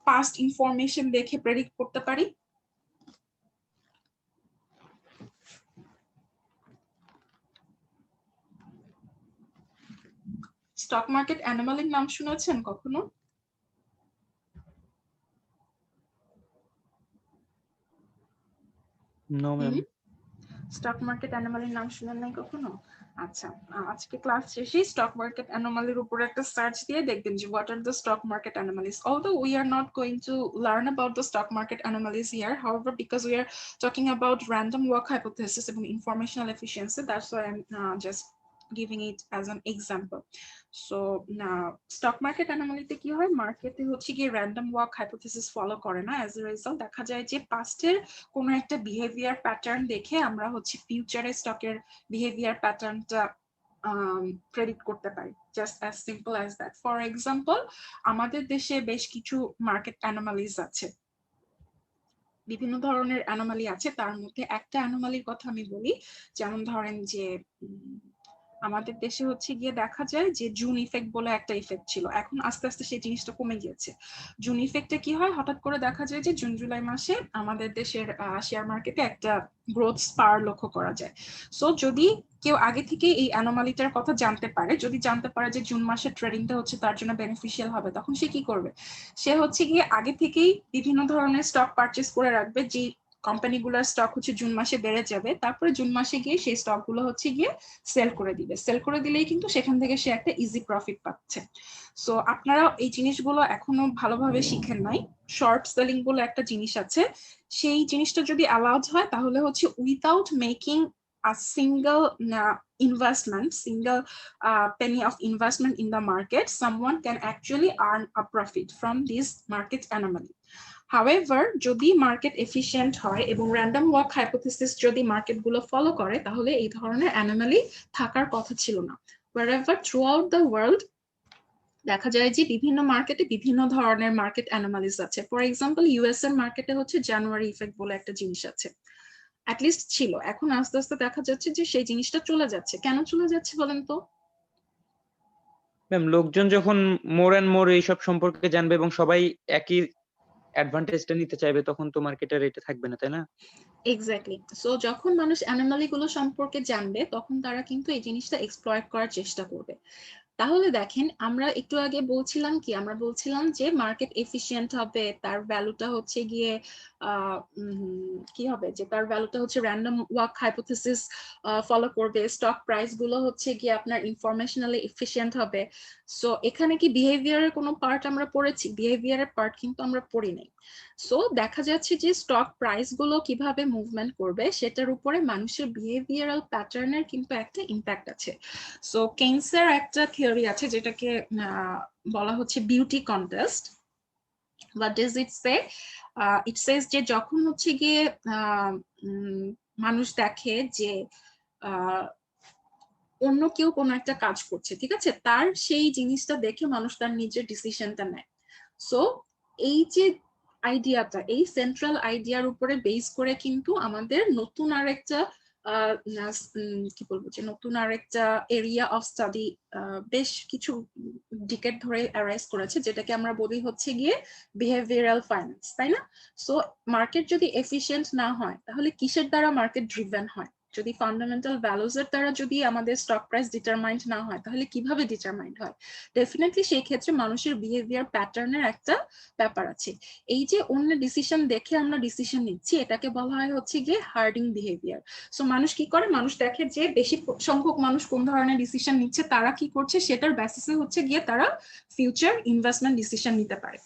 পাস্ট ইনফরমেশন দেখে প্রেডিক্ট করতে পারি? স্টক মার্কেট অ্যানোমালির নাম শুনেছেন কখনো? No ma'am. স্টক মার্কেট অ্যানোমালির নাম শুনেন নাই কখনো? আচ্ছা, আজকে ক্লাস শেষে স্টক মার্কেট অ্যানোমালির উপরে একটা সার্চ দিয়ে দেখবেন যে what are the stock market anomalies. Although we are not going to learn about the stock market anomalies here, however, because we are talking about random walk hypothesis and informational efficiency, that's why I'm just giving it as an example. So now stock market anomaly তে কি হয়, মার্কেটে হচ্ছে কি random walk hypothesis follow করে না, as a result দেখা যায় যে পাস্টের কোন একটা বিহেভিয়ার প্যাটার্ন দেখে আমরা হচ্ছে ফিউচারে স্টকের বিহেভিয়ার প্যাটার্নটা প্রেডিক্ট করতে পারি, just as simple as that. For example, আমাদের দেশে বেশ কিছু মার্কেট অ্যানোমালিজ আছে, বিভিন্ন ধরনের অ্যানোমালি আছে, তার মধ্যে একটা অ্যানোমালির কথা আমি বলি। যেমন ধরেন যে আমাদের দেশে হচ্ছে গিয়ে দেখা যায় যে জুন ইফেক্ট বলে একটা ইফেক্ট ছিল, এখন আস্তে আস্তে সেই জিনিসটা কমে গিয়েছে। জুন ইফেক্টে কি হয়, হঠাৎ করে দেখা যায় যে জুন জুলাই মাসে আমাদের দেশের শেয়ার মার্কেটে একটা গ্রোথ স্পার লক্ষ্য করা যায়। সো যদি কেউ আগে থেকে এই অ্যানোমালিটার কথা জানতে পারে, যদি জানতে পারে যে জুন মাসের ট্রেডিংটা হচ্ছে তার জন্য বেনিফিশিয়াল হবে, তখন সে কি করবে, সে হচ্ছে গিয়ে আগে থেকেই বিভিন্ন ধরনের স্টক পারচেস করে রাখবে, যে কোম্পানিগুলোর স্টক হচ্ছে জুন মাসে বেড়ে যাবে, তারপরে জুন মাসে গিয়ে সেই স্টকগুলো হচ্ছে গিয়ে সেল করে দিবে। সেল করে দিলেই কিন্তু সেখান থেকে সে একটা ইজি প্রফিট পাচ্ছে। সো আপনারা এই জিনিসগুলো এখনো ভালোভাবে শিখেন নাই। শর্ট সেলিং বলে একটা জিনিস আছে, সেই জিনিসটা যদি অ্যালাউড হয় তাহলে হচ্ছে without making a single penny of investment in the market, someone can actually earn a profit from this market anomaly. However, যদি মার্কেট এফিশিয়েন্ট হয় এবং র্যান্ডম ওয়াক হাইপোথিসিস যদি মার্কেটগুলো ফলো করে, তাহলে এই ধরনের অ্যানোমালি থাকার কথা ছিল না। Wherever throughout the world দেখা যায় যে বিভিন্ন মার্কেটে বিভিন্ন ধরনের মার্কেট অ্যানোমালিস আছে। ফর এক্সাম্পল, ইউএস এর মার্কেটে হচ্ছে জানুয়ারি ইফেক্ট বলে একটা জিনিস আছে, অ্যাটলিস্ট ছিল, এখন আস্তে আস্তে দেখা যাচ্ছে যে সেই জিনিসটা চলে যাচ্ছে। কেন চলে যাচ্ছে বলেন তো? ম্যাম, লোকজন যখন মোর অ্যান্ড মোর এইসব সম্পর্কে জানবে এবং সবাই একই অ্যাডভান্টেজটা নিতে চাইবে, তখন তো মার্কেটের রেটে থাকবে না, তাই না? এক্স্যাক্টলি। সো যখন মানুষ অ্যানোমালি গুলো সম্পর্কে জানবে, তখন তারা কিন্তু এই জিনিসটা এক্সপ্লয়েট করার চেষ্টা করবে। তাহলে দেখেন, আমরা একটু আগে বলছিলাম কি, আমরা বলছিলাম যে মার্কেট এফিশিয়েন্ট হবে, তার ভ্যালুটা হচ্ছে গিয়ে কি হবে, যে তার ভ্যালুটা হচ্ছে র্যান্ডম ওয়াক হাইপোথিসিস ফলো করবে, স্টক প্রাইস গুলো হচ্ছে গিয়ে আপনার ইনফরমেশনালি এফিশিয়েন্ট হবে। সো এখানে কি বিহেভিয়ারের কোনো পার্ট আমরা পড়েছি? বিহেভিয়ারের পার্ট কিন্তু আমরা পড়ি নাই। সো দেখা যাচ্ছে যে স্টক প্রাইস গুলো কিভাবে মুভমেন্ট করবে সেটার উপরে মানুষের বিহেভিয়ারাল প্যাটার্নের কিন্তু একটা ইম্প্যাক্ট আছে। সো কেইনসের একটা থিওরি আছে যেটাকে বলা হচ্ছে beauty contest. What does it say? It says যে যখন হচ্ছে গিয়ে মানুষ দেখে যে অন্য কেউ কোনো একটা কাজ করছে, ঠিক আছে, তার সেই জিনিসটা দেখে মানুষ তার নিজের ডিসিশনটা নেয়। সো এই যে আইডিয়াটা, এই সেন্ট্রাল আইডিয়ার উপরে বেস করে কিন্তু আমাদের নতুন আরেকটা কি বলবো, যে নতুন আরেকটা এরিয়া অফ স্টাডি বেশ কিছু ডিকেড ধরে অ্যারাইজ করেছে, যেটাকে আমরা বলি হচ্ছে গিয়ে বিহেভিয়ারাল ফাইন্যান্স, তাই না? সো মার্কেট যদি এফিশিয়েন্ট না হয়, তাহলে কিসের দ্বারা মার্কেট ড্রিভেন হয়? যদি ফান্ডামেন্টাল ভ্যালুজ এর দ্বারা যদি আমাদের স্টক প্রাইস ডিটারমাইন্ড না হয়, তাহলে কিভাবে ডিটারমাইন্ড হয়? ডেফিনেটলি সেই ক্ষেত্রে মানুষের বিহেভিয়ার প্যাটার্নের একটা ব্যাপার আছে। এই যে অন্য ডিসিশন দেখে আমরা ডিসিশন নিচ্ছি, এটাকে বলা হয় হচ্ছে গিয়ে হার্ডিং বিহেভিয়ার। সো মানুষ কি করে, মানুষ দেখে যে বেশি সংখ্যক মানুষ কোন ধরনের ডিসিশন নিচ্ছে, তারা কি করছে সেটার বেসিসে হচ্ছে গিয়ে তারা ফিউচার ইনভেস্টমেন্ট ডিসিশন নিতে পারে।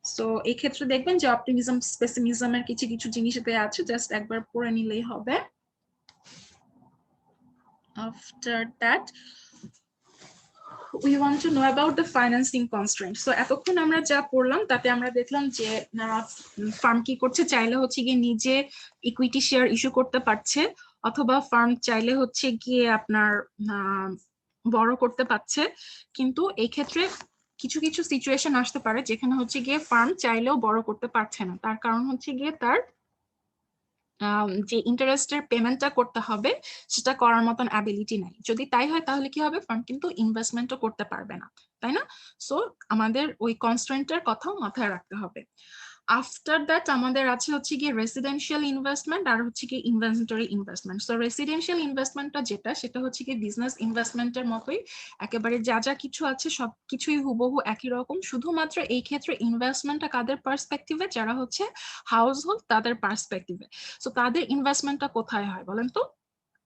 সো এই ক্ষেত্রে দেখবেন যে অপটিমিজম, পেসিমিজমের কিছু কিছু জিনিস দেয়া আছে, জাস্ট একবার পড়ে নিলেই হবে। After that, we want to know about the financing constraint. So এতক্ষণ আমরা যা পড়লাম তাতে আমরা দেখলাম যে ফার্ম কি করছে, চাইলে হচ্ছে গিয়ে নিজে ইকুইটি শেয়ার ইস্যু করতে পারছে, অথবা ফার্ম চাইলে হচ্ছে গিয়ে আপনার বড় করতে পারছে। কিন্তু এই ক্ষেত্রে কিছু কিছু সিচুয়েশন আসতে পারে যেখানে হচ্ছে গিয়ে ফার্ম চাইলেও বড় করতে পারছে না, তার কারণ হচ্ছে গিয়ে তার যে ইন্টারেস্টের পেমেন্টটা করতে হবে সেটা করার মতন অ্যাবিলিটি নাই। যদি তাই হয় তাহলে কি হবে, ফার্ম কিন্তু ইনভেস্টমেন্টও করতে পারবে না, তাই না? সো আমাদের ওই কনস্ট্রেন্টের কথাও মাথায় রাখতে হবে। আফটার দ্যাট আমাদের আছে হচ্ছে গিয়ে রেসিডেন্সিয়াল ইনভেস্টমেন্ট আর হচ্ছে গিয়ে ইনভেন্টরি ইনভেস্টমেন্ট। সো রেসিডেন্সিয়াল ইনভেস্টমেন্টটা যেটা, সেটা হচ্ছে গিয়ে বিজনেস ইনভেস্টমেন্টের মতোই, একেবারে যা যা কিছু আছে সব কিছুই হুবহু একই রকম, শুধুমাত্র এই ক্ষেত্রে ইনভেস্টমেন্টটা কাদের পার্সপেক্টিভে, যারা হচ্ছে হাউস হোল্ড তাদের পার্সপেক্টিভে। সো তাদের ইনভেস্টমেন্টটা কোথায় হয় বলেন তো?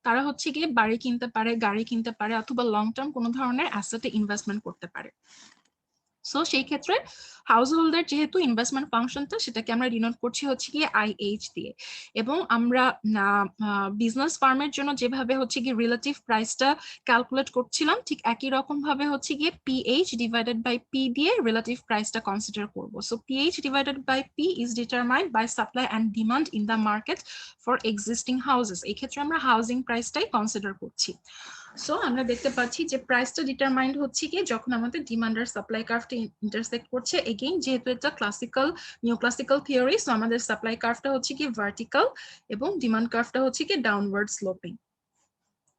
তারা হচ্ছে গিয়ে বাড়ি কিনতে পারে, গাড়ি কিনতে পারে, অথবা লং টার্ম কোনো ধরনের অ্যাসেটে ইনভেস্টমেন্ট করতে পারে। সো সেই ক্ষেত্রে হাউস হোল্ডার যেহেতু ইনভেস্টমেন্ট ফাংশনটা সেটাকে আমরা ডিনোট করছি হচ্ছে গিয়ে IH দিয়ে, এবং আমরা বিজনেস ফার্মের জন্য যেভাবে হচ্ছে গিয়ে রিলেটিভ প্রাইসটা ক্যালকুলেট করছিলাম ঠিক একই রকম ভাবে হচ্ছে গিয়ে PH ডিভাইডেড বাই P দিয়ে রিলেটিভ প্রাইসটা কনসিডার করব। So PH divided by P is determined by supply and demand in the market for existing houses. এই ক্ষেত্রে আমরা হাউজিং প্রাইসটাই কনসিডার করছি। সো আমরা দেখতে পাচ্ছি যে প্রাইসটা ডিটারমাইন্ড হচ্ছে কি যখন আমাদের ডিমান্ড আর সাপ্লাই কার্ভটা ইন্টারসেক্ট করছে। এগেইন যেহেতু এটা classical new classical theory, so আমাদের সাপ্লাই কার্ভটা হচ্ছে কি ভার্টিক্যাল এবং ডিমান্ড কার্ভটা হচ্ছে কি downward sloping.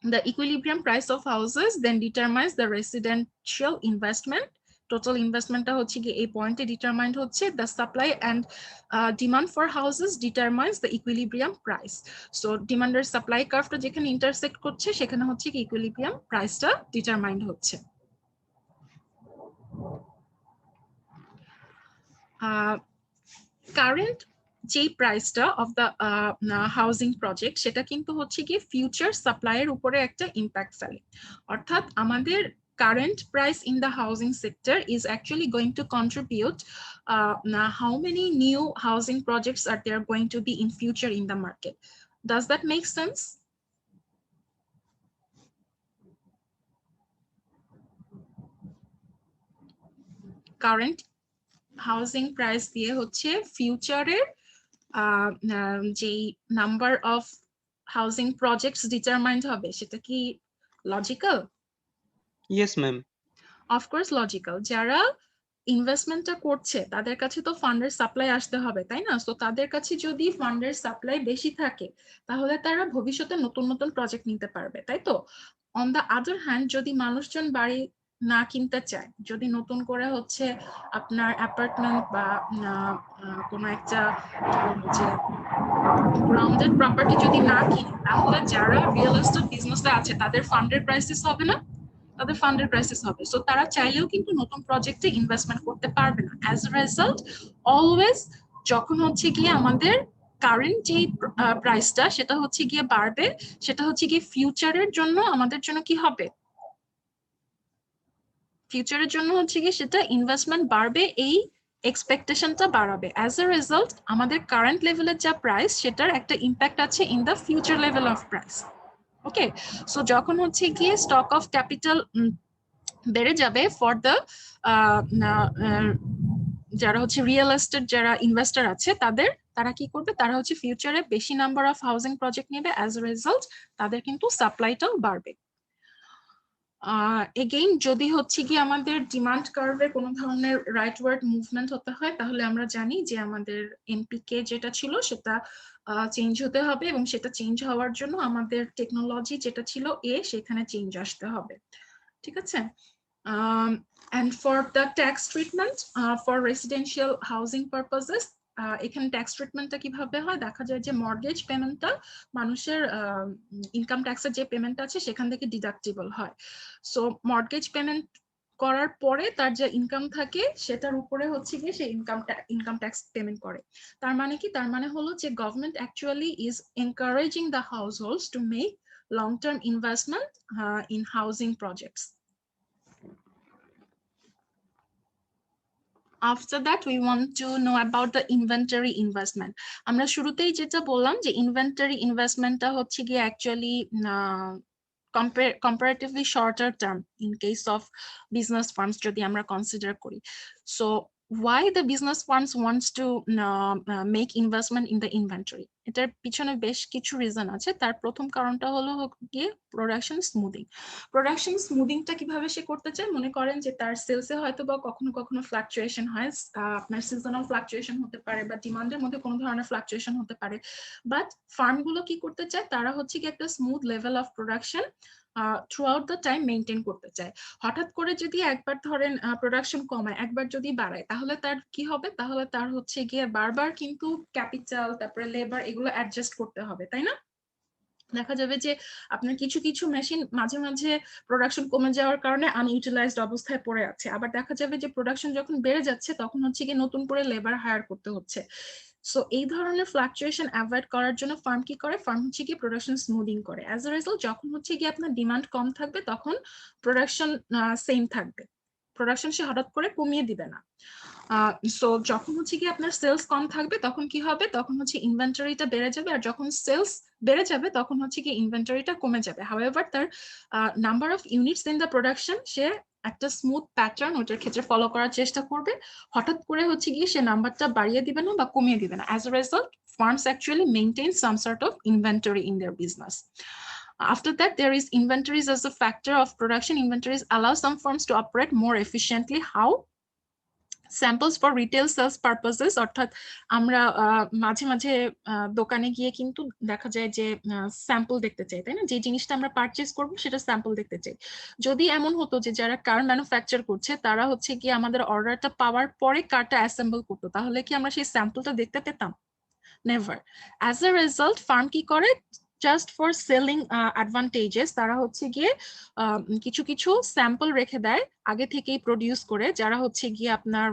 The equilibrium price of houses then determines the residential investment. Total investment হচ্ছে কি এই পয়েন্টে ডিটারমাইন্ড হচ্ছে। The supply and demand for houses determines the equilibrium price. So demand R supply কার্ভটা যেখানে intersect করছে সেখানে হচ্ছে কি equilibrium প্রাইসটা ডিটারমাইন্ড হচ্ছে। কারেন্ট যে প্রাইসটা অফ দ্য হাউজিং প্রজেক্ট সেটা কিন্তু হচ্ছে কি ফিউচার সাপ্লাইয়ের উপরে একটা ইম্প্যাক্ট ফেলে। অর্থাৎ আমাদের current price in the housing sector is actually going to contribute how many new housing projects are there going to be in future in the market. Does that make sense? Current housing price দিয়ে হচ্ছে ফিউচারের যেই number of housing projects determined হবে, সেটা কি logical? Yes ma'am. Of course logical. যারা ইনভেস্টমেন্টটা করছে তাদের কাছে তো ফান্ডের সাপ্লাই আসতে হবে, তাই না? সো তাদের কাছে যদি ফান্ডের সাপ্লাই বেশি থাকে তাহলে তারা ভবিষ্যতে নতুন নতুন প্রজেক্ট নিতে পারবে, তাই তো? অন দ্য আদার হ্যান্ড যদি মানুষজন বাড়ি না কিনতে চায়, যদি নতুন করে হচ্ছে আপনার অ্যাপার্টমেন্ট বা কোনো একটা গ্রাউন্ডেড প্রপার্টি যদি না কিনে, তাহলে যারা রিয়েল এস্টেট বিজনেসে আছে তাদের ফান্ডের ক্রাইসিস হবে না? তাদের ফান্ডের ক্রাইসিস হবে। সো তারা চাইলেও কিন্তু নতুন প্রজেক্টে ইনভেস্টমেন্ট করতে পারবে না। অ্যাজ এ রেজাল্ট অলওয়েজ যখন হচ্ছে গিয়ে আমাদের কারেন্ট যে প্রাইসটা সেটা হচ্ছে গিয়ে বাড়বে, সেটা হচ্ছে গিয়ে ফিউচারের জন্য আমাদের জন্য কি হবে? ফিউচারের জন্য হচ্ছে গিয়ে সেটা ইনভেস্টমেন্ট বাড়বে, এই এক্সপেকটেশনটা বাড়াবে। অ্যাজ এ রেজাল্ট আমাদের কারেন্ট লেভেলের যা প্রাইস সেটার একটা ইম্প্যাক্ট আছে in the future level of price. Okay, so যখন হচ্ছে গিয়ে স্টক অফ ক্যাপিটাল বেড়ে যাবে ফর দ্য যারা হচ্ছে রিয়েল এস্টেট যারা ইনভেস্টর আছে তারা কি করবে? তারা হচ্ছে ফিউচারে বেশি নাম্বার অফ হাউজিং প্রজেক্ট নেবে। অ্যাজ এ রেজাল্ট তাদের কিন্তু সাপ্লাইটাও বাড়বে। এগেইন যদি হচ্ছে কি আমাদের ডিমান্ড কার্ভে কোনো ধরনের রাইটওয়ার্ড মুভমেন্ট হতে হয় তাহলে আমরা জানি যে আমাদের এমপিকে যেটা ছিল সেটা চেঞ্জ হতে হবে, এবং সেটা চেঞ্জ হওয়ার জন্য আমাদের টেকনোলজি যেটা ছিল সেখানে চেঞ্জ আসতে হবে। ঠিক আছে? and for the tax treatment for residential housing purposes, এখানে ট্যাক্স ট্রিটমেন্টটা কিভাবে হয়? দেখা যায় যে মর্গেজ পেমেন্টটা মানুষের ইনকাম ট্যাক্সের যে পেমেন্ট আছে সেখান থেকে ডিডাক্টেবল হয়। সো মর্গেজ পেমেন্ট করার পরে তার যে ইনকাম থাকে সেটার উপরে হচ্ছে গিয়ে সে ইনকাম ট্যাক্স পেমেন্ট করে। তার মানে কি? তার মানে হলো যে government actually is encouraging the house holds to make long term investment in housing projects. After that, we want to know about the inventory investment. আমরা শুরুতেই যেটা বললাম যে inventory investmentটা হচ্ছে গিয়ে actually comparatively shorter term in case of business firms যদি আমরা consider করি। So why the business firms wants to make investment in the inventory? এটার পিছনে বেশ কিছু রিজন আছে। তার প্রথম কারণটা হলো গিয়ে প্রোডাকশন স্মুদিং। প্রোডাকশন স্মুদিংটা কিভাবে সে করতে চায়? মনে করেন যে তার সেলসে হয়তো বা কখনো কখনো ফ্লাকচুয়েশন হয়, আপনার সিজনাল ফ্লাকচুয়েশন হতে পারে বা ডিমান্ডের মধ্যে কোনো ধরনের ফ্লাকচুয়েশন হতে পারে, বাট ফার্মগুলো কি করতে চায়? তারা হচ্ছে কি একটা smooth level of production throughout the time maintain করতে চায়। হঠাৎ করে যদি একবার ধরেন প্রোডাকশন কমায়, একবার যদি বাড়ায়, তাহলে তার কি হবে? তাহলে তার হচ্ছে গিয়ে বারবার কিন্তু ক্যাপিটাল তারপরে লেবার এগুলো অ্যাডজাস্ট করতে হবে, তাই না? দেখা যাবে যে আপনার কিছু কিছু মেশিন মাঝে মাঝে প্রোডাকশন কমে যাওয়ার কারণে আনইউটিলাইজড অবস্থায় পড়ে আছে, আবার দেখা যাবে যে প্রোডাকশন যখন বেড়ে যাচ্ছে তখন হচ্ছে কি নতুন করে লেবার হায়ার করতে হচ্ছে। সো এই ধরনের ফ্লাকচুয়েশন অ্যাভয়েড করার জন্য ফার্ম কি করে, ফার্ম হচ্ছে কি প্রোডাকশন স্মুদিং করে। অ্যাজ এ রেজাল্ট যখন হচ্ছে কি আপনার ডিমান্ড কম থাকবে তখন প্রোডাকশন সেম থাকবে, প্রোডাকশন সে হঠাৎ করে কমিয়ে দিবে না। সো যখন হচ্ছে কি আপনার সেলস কম থাকবে তখন কি হবে, তখন হচ্ছে ইনভেন্টরিটা বেড়ে যাবে, আর যখন সেলস বেড়ে যাবে তখন হচ্ছে কি ইনভেন্টরিটা কমে যাবে। হাউএভার তার number of units in the production সে একটা স্মুথ প্যাটার্ন ওটার ক্ষেত্রে ফলো করার চেষ্টা করবে, হঠাৎ করে হচ্ছে গিয়ে সে নাম্বারটা বাড়িয়ে দিবে না বা কমিয়ে দিবে না। As a result firms actually maintain some sort of inventory in their business. After that, there is inventories as a factor of production. Inventories allow some firms to operate more efficiently. How? Samples for retail sales purposes, অর্থাৎ আমরা মাঝে মাঝে দোকানে গিয়ে কিন্তু দেখা যায় যে স্যাম্পল দেখতে চাই, তাই না? যে জিনিসটা আমরা পারচেস করব সেটা স্যাম্পল দেখতে চাই। যদি এমন হতো যে যারা কার ম্যানুফ্যাকচার করছে তারা হচ্ছে কি আমাদের অর্ডারটা পাওয়ার পরে কারটা অ্যাসেম্বল করতো, তাহলে কি আমরা সেই স্যাম্পলটা দেখতে পেতাম? Never. As a result farm কি করে, জাস্ট ফর সেলিং অ্যাডভান্টেজেস তারা হচ্ছে গিয়ে কিছু কিছু স্যাম্পল রেখে দেয় আগে থেকেই প্রডিউস করে, যারা হচ্ছে গিয়ে আপনার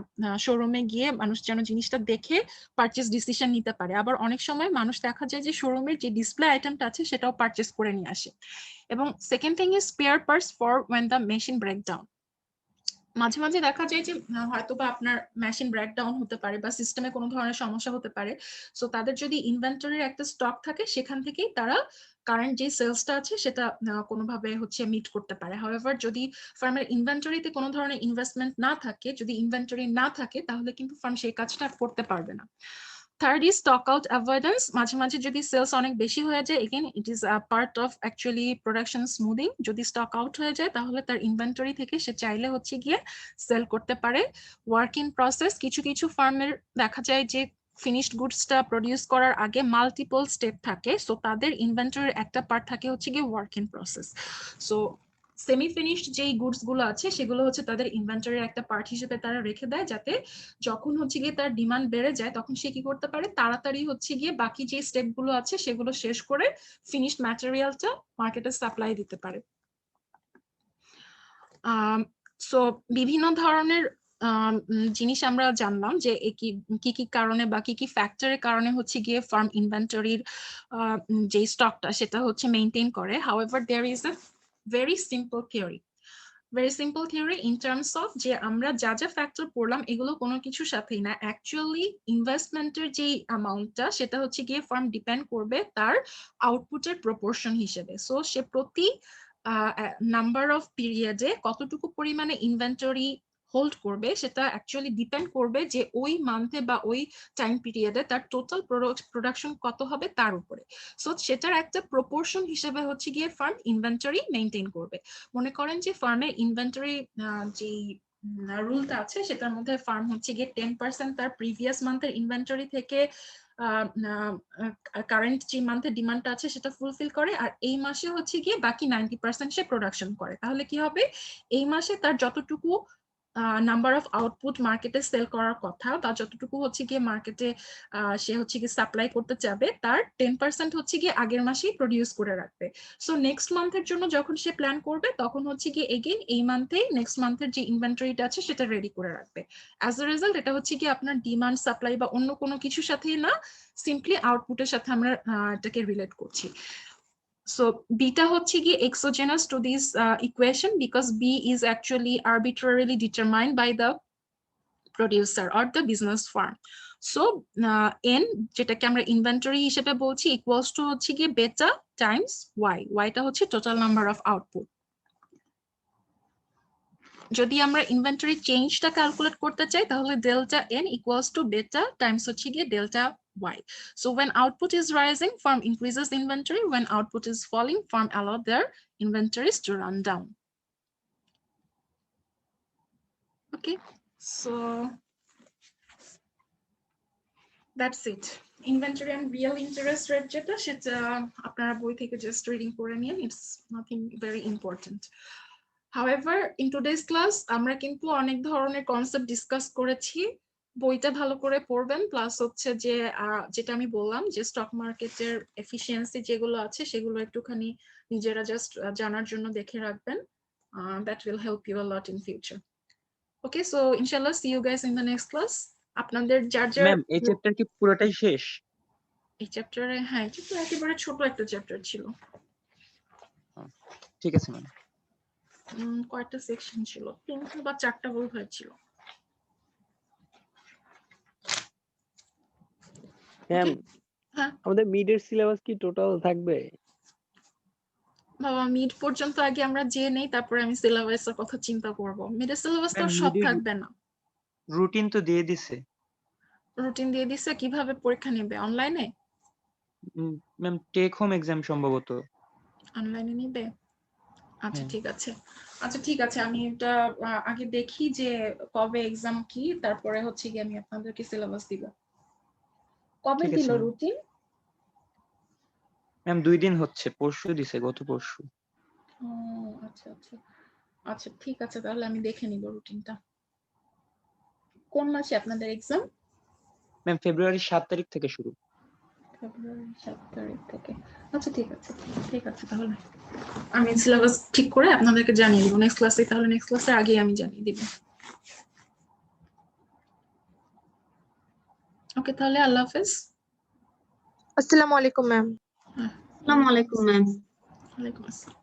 শোরুমে গিয়ে মানুষ যেন জিনিসটা দেখে পারচেস ডিসিশন নিতে পারে। আবার অনেক সময় মানুষ দেখা যায় যে শোরুমের যে ডিসপ্লে আইটেমটা আছে সেটাও পারচেস করে নিয়ে আসে। এবং second thing is spare parts for when the machine breakdown. মাঝে মাঝে দেখা যায় যে হয়তো বা আপনার মেশিন ব্রেকডাউন হতে পারে বা সিস্টেমে কোনো ধরনের সমস্যা হতে পারে, সো তাদের যদি ইনভেন্টরির একটা স্টক থাকে সেখান থেকেই তারা কারেন্ট যে সেলসটা আছে সেটা কোনোভাবে হচ্ছে মিট করতে পারে। হাউএভার যদি ফার্মের ইনভেন্টরিতে কোনো ধরনের ইনভেস্টমেন্ট না থাকে, যদি ইনভেন্টরি না থাকে তাহলে কিন্তু ফার্ম সেই কাজটা করতে পারবে না। Third is stock out avoidance. মাঝে মাঝে যদি সেলস অনেক বেশি হয়ে যায়, again it is a part of actually production smoothing, যদি স্টক আউট হয়ে যায় তাহলে তার ইনভেন্টরি থেকে সে চাইলে হচ্ছে গিয়ে সেল করতে পারে। ওয়ার্ক ইন প্রসেস, কিছু কিছু ফার্মের দেখা যায় যে ফিনিশড গুডসটা প্রডিউস করার আগে মাল্টিপল স্টেপ থাকে, সো তাদের ইনভেন্টরির একটা পার্ট থাকে হচ্ছে গিয়ে work in process. So semi finished যেই গুডস গুলো আছে সেগুলো হচ্ছে তাদের ইনভেন্টরির একটা পার্ট হিসেবে তারা রেখে দেয়, যাতে যখন হচ্ছে গিয়ে তার ডিমান্ড বেড়ে যায় তখন সে কি করতে পারে, তাড়াতাড়ি হচ্ছে গিয়ে বাকি যে স্টেপ গুলো আছে সেগুলো শেষ করে ফিনিশড ম্যাটেরিয়ালটা মার্কেটে সাপ্লাই দিতে পারে। সো বিভিন্ন ধরনের জিনিস আমরা জানলাম যে কি কি কারণে বা কি কি ফ্যাক্টরের কারণে হচ্ছে গিয়ে ফার্ম ইনভেন্টরির যে স্টকটা সেটা হচ্ছে মেইনটেইন করে। However there is a very simple theory in terms of যে আমরা যা যা ফ্যাক্টর পড়লাম এগুলো কোনো কিছুর সাথেই না, অ্যাকচুয়ালি ইনভেস্টমেন্টের যে অ্যামাউন্টটা সেটা হচ্ছে গিয়ে ফার্ম ডিপেন্ড করবে তার আউটপুটের প্রপোর্শন হিসেবে। সো সে প্রতি নাম্বার অফ পিরিয়ডে কতটুকু পরিমাণে ইনভেন্টরি হোল্ড করবে সেটা অ্যাকচুয়ালি ডিপেন্ড করবে যে ওই মান্থে বা ওই টাইম পিরিয়ডে তার টোটাল প্রোডাকশন কত হবে তার উপরে। সো সেটার একটা প্রপোর্শন হিসেবে হচ্ছে গিয়ে ফার্ম ইনভেন্টরি মেইনটেইন করবে। মনে করেন যে ফার্মের ইনভেন্টরি যেই রুলটা আছে সেটার মধ্যে ফার্ম হচ্ছে গিয়ে 10% তার প্রিভিয়াস মান্থের ইনভেন্টরি থেকে কারেন্ট যে মান্থের ডিমান্ডটা আছে সেটা ফুলফিল করে, আর এই মাসে হচ্ছে গিয়ে বাকি 90% সে প্রোডাকশন করে। তাহলে কি হবে, এই মাসে তার যতটুকু নাম্বার অফ আউটপুট মার্কেটে সেল করার কথা বা যতটুকু হচ্ছে গিয়ে মার্কেটে সে হচ্ছে গিয়ে সাপ্লাই করতে চাবে তার 10% হচ্ছে গিয়ে আগের মাসেই প্রডিউস করে রাখবে। সো নেক্সট মান্থের জন্য যখন সে প্ল্যান করবে তখন হচ্ছে গিয়ে এগেইন এই মান্থেই নেক্সট মান্থের যে ইনভেন্টরিটা আছে সেটা রেডি করে রাখবে। অ্যাজ এ রেজাল্ট এটা হচ্ছে গিয়ে আপনার ডিমান্ড সাপ্লাই বা অন্য কোনো কিছুর সাথেই না, সিম্পলি আউটপুটের সাথে আমরা এটাকে রিলেট করছি। So beta হচ্ছে গিয়ে exogenous to this equation because B is actually arbitrarily determined by the producer or the business firm. So N যেটাকে আমরা ইনভেন্টরি হিসেবে বলছি equals to হচ্ছে গিয়ে beta times Y. Y টা হচ্ছে total number of output. যদি আমরা ইনভেন্টরি চেঞ্জটা ক্যালকুলেট করতে চাই তাহলে delta n equals to beta times হচ্ছে গিয়ে delta Y. So when output is rising, firm increases inventory. When output is falling, firm allow their inventories to run down. Okay, so that's it. Inventory and real interest rate যেটা সেটা আপনারা বই থেকে just reading করে নিন. It's nothing very important. However, in today's class আমরা কিন্তু অনেক ধরনের কনসেপ্ট ডিসকাস করেছি, বইটা ভালো করে পড়বেন, প্লাস হচ্ছে যে যেটা আমি বললাম যে স্টক মার্কেটের এফিসিয়েন্সি যেগুলো আছে সেগুলো একটুখানি নিজেরা জাস্ট জানার জন্য দেখে রাখবেন। That will help you a lot in future. Okay, so ইনশাআল্লাহ see you guys in the next class. আপনাদের যার যার ম্যাম এই চ্যাপ্টার কি পুরোটাই শেষ? এই চ্যাপ্টারে, হ্যাঁ এটা তো একেবারে ছোট একটা চ্যাপ্টার ছিল। ঠিক আছে ম্যাম। কয়টা সেকশন ছিল? 3টা বা 4টা বই হয়েছিল। ম্যাম হ্যাঁ আমাদের মিডের সিলেবাস কি টোটাল থাকবে? বাবা, মিড পর্যন্ত আগে আমরা যে নেই, তারপরে আমি সিলেবাসের কথা চিন্তা করব। মিডের সিলেবাস তো ম্যাম সব মিডের থাকবে না। রুটিন তো দিয়ে দিছে। রুটিন দিয়ে দিছে, কিভাবে পরীক্ষা নেবে? অনলাইনে? ম্যাম টেক হোম এক্সাম সম্ভবত। অনলাইনে নিবে? আচ্ছা হ্যাঁ। ঠিক আছে, আচ্ছা ঠিক আছে, আমি এটা আগে দেখি যে কবে এক্সাম কি, তারপরে হচ্ছে কি আমি আপনাদেরকে সিলেবাস দিব। কবে ঠিক আছে দিল ম্যাম। রুটিন? ম্যাম 2 দিন হচ্ছে, পরশু দিছে, গত পরশু। আচ্ছা আচ্ছা আচ্ছা ঠিক আছে, তাহলে আমি দেখে নিব রুটিনটা। কোন মাসে আপনাদের এক্সাম? ম্যাম ফেব্রুয়ারির 7 তারিখ থেকে শুরু। ফেব্রুয়ারি 7 তারিখ থেকে। আচ্ছা ঠিক আছে, ঠিক আছে, তাহলে আমি সিলেবাস ঠিক করে আপনাদেরকে জানিয়ে দিব নেক্সট ক্লাসে। তাহলে নেক্সট ক্লাসের আগে আমি জানিয়ে দিব। ওকে, তাহলে আল্লাহ হাফেজ। আসসালামু আলাইকুম ম্যাম। হ্যাঁ, আসসালামু আলাইকুম ম্যাম। ওয়ালাইকুম আসসালাম।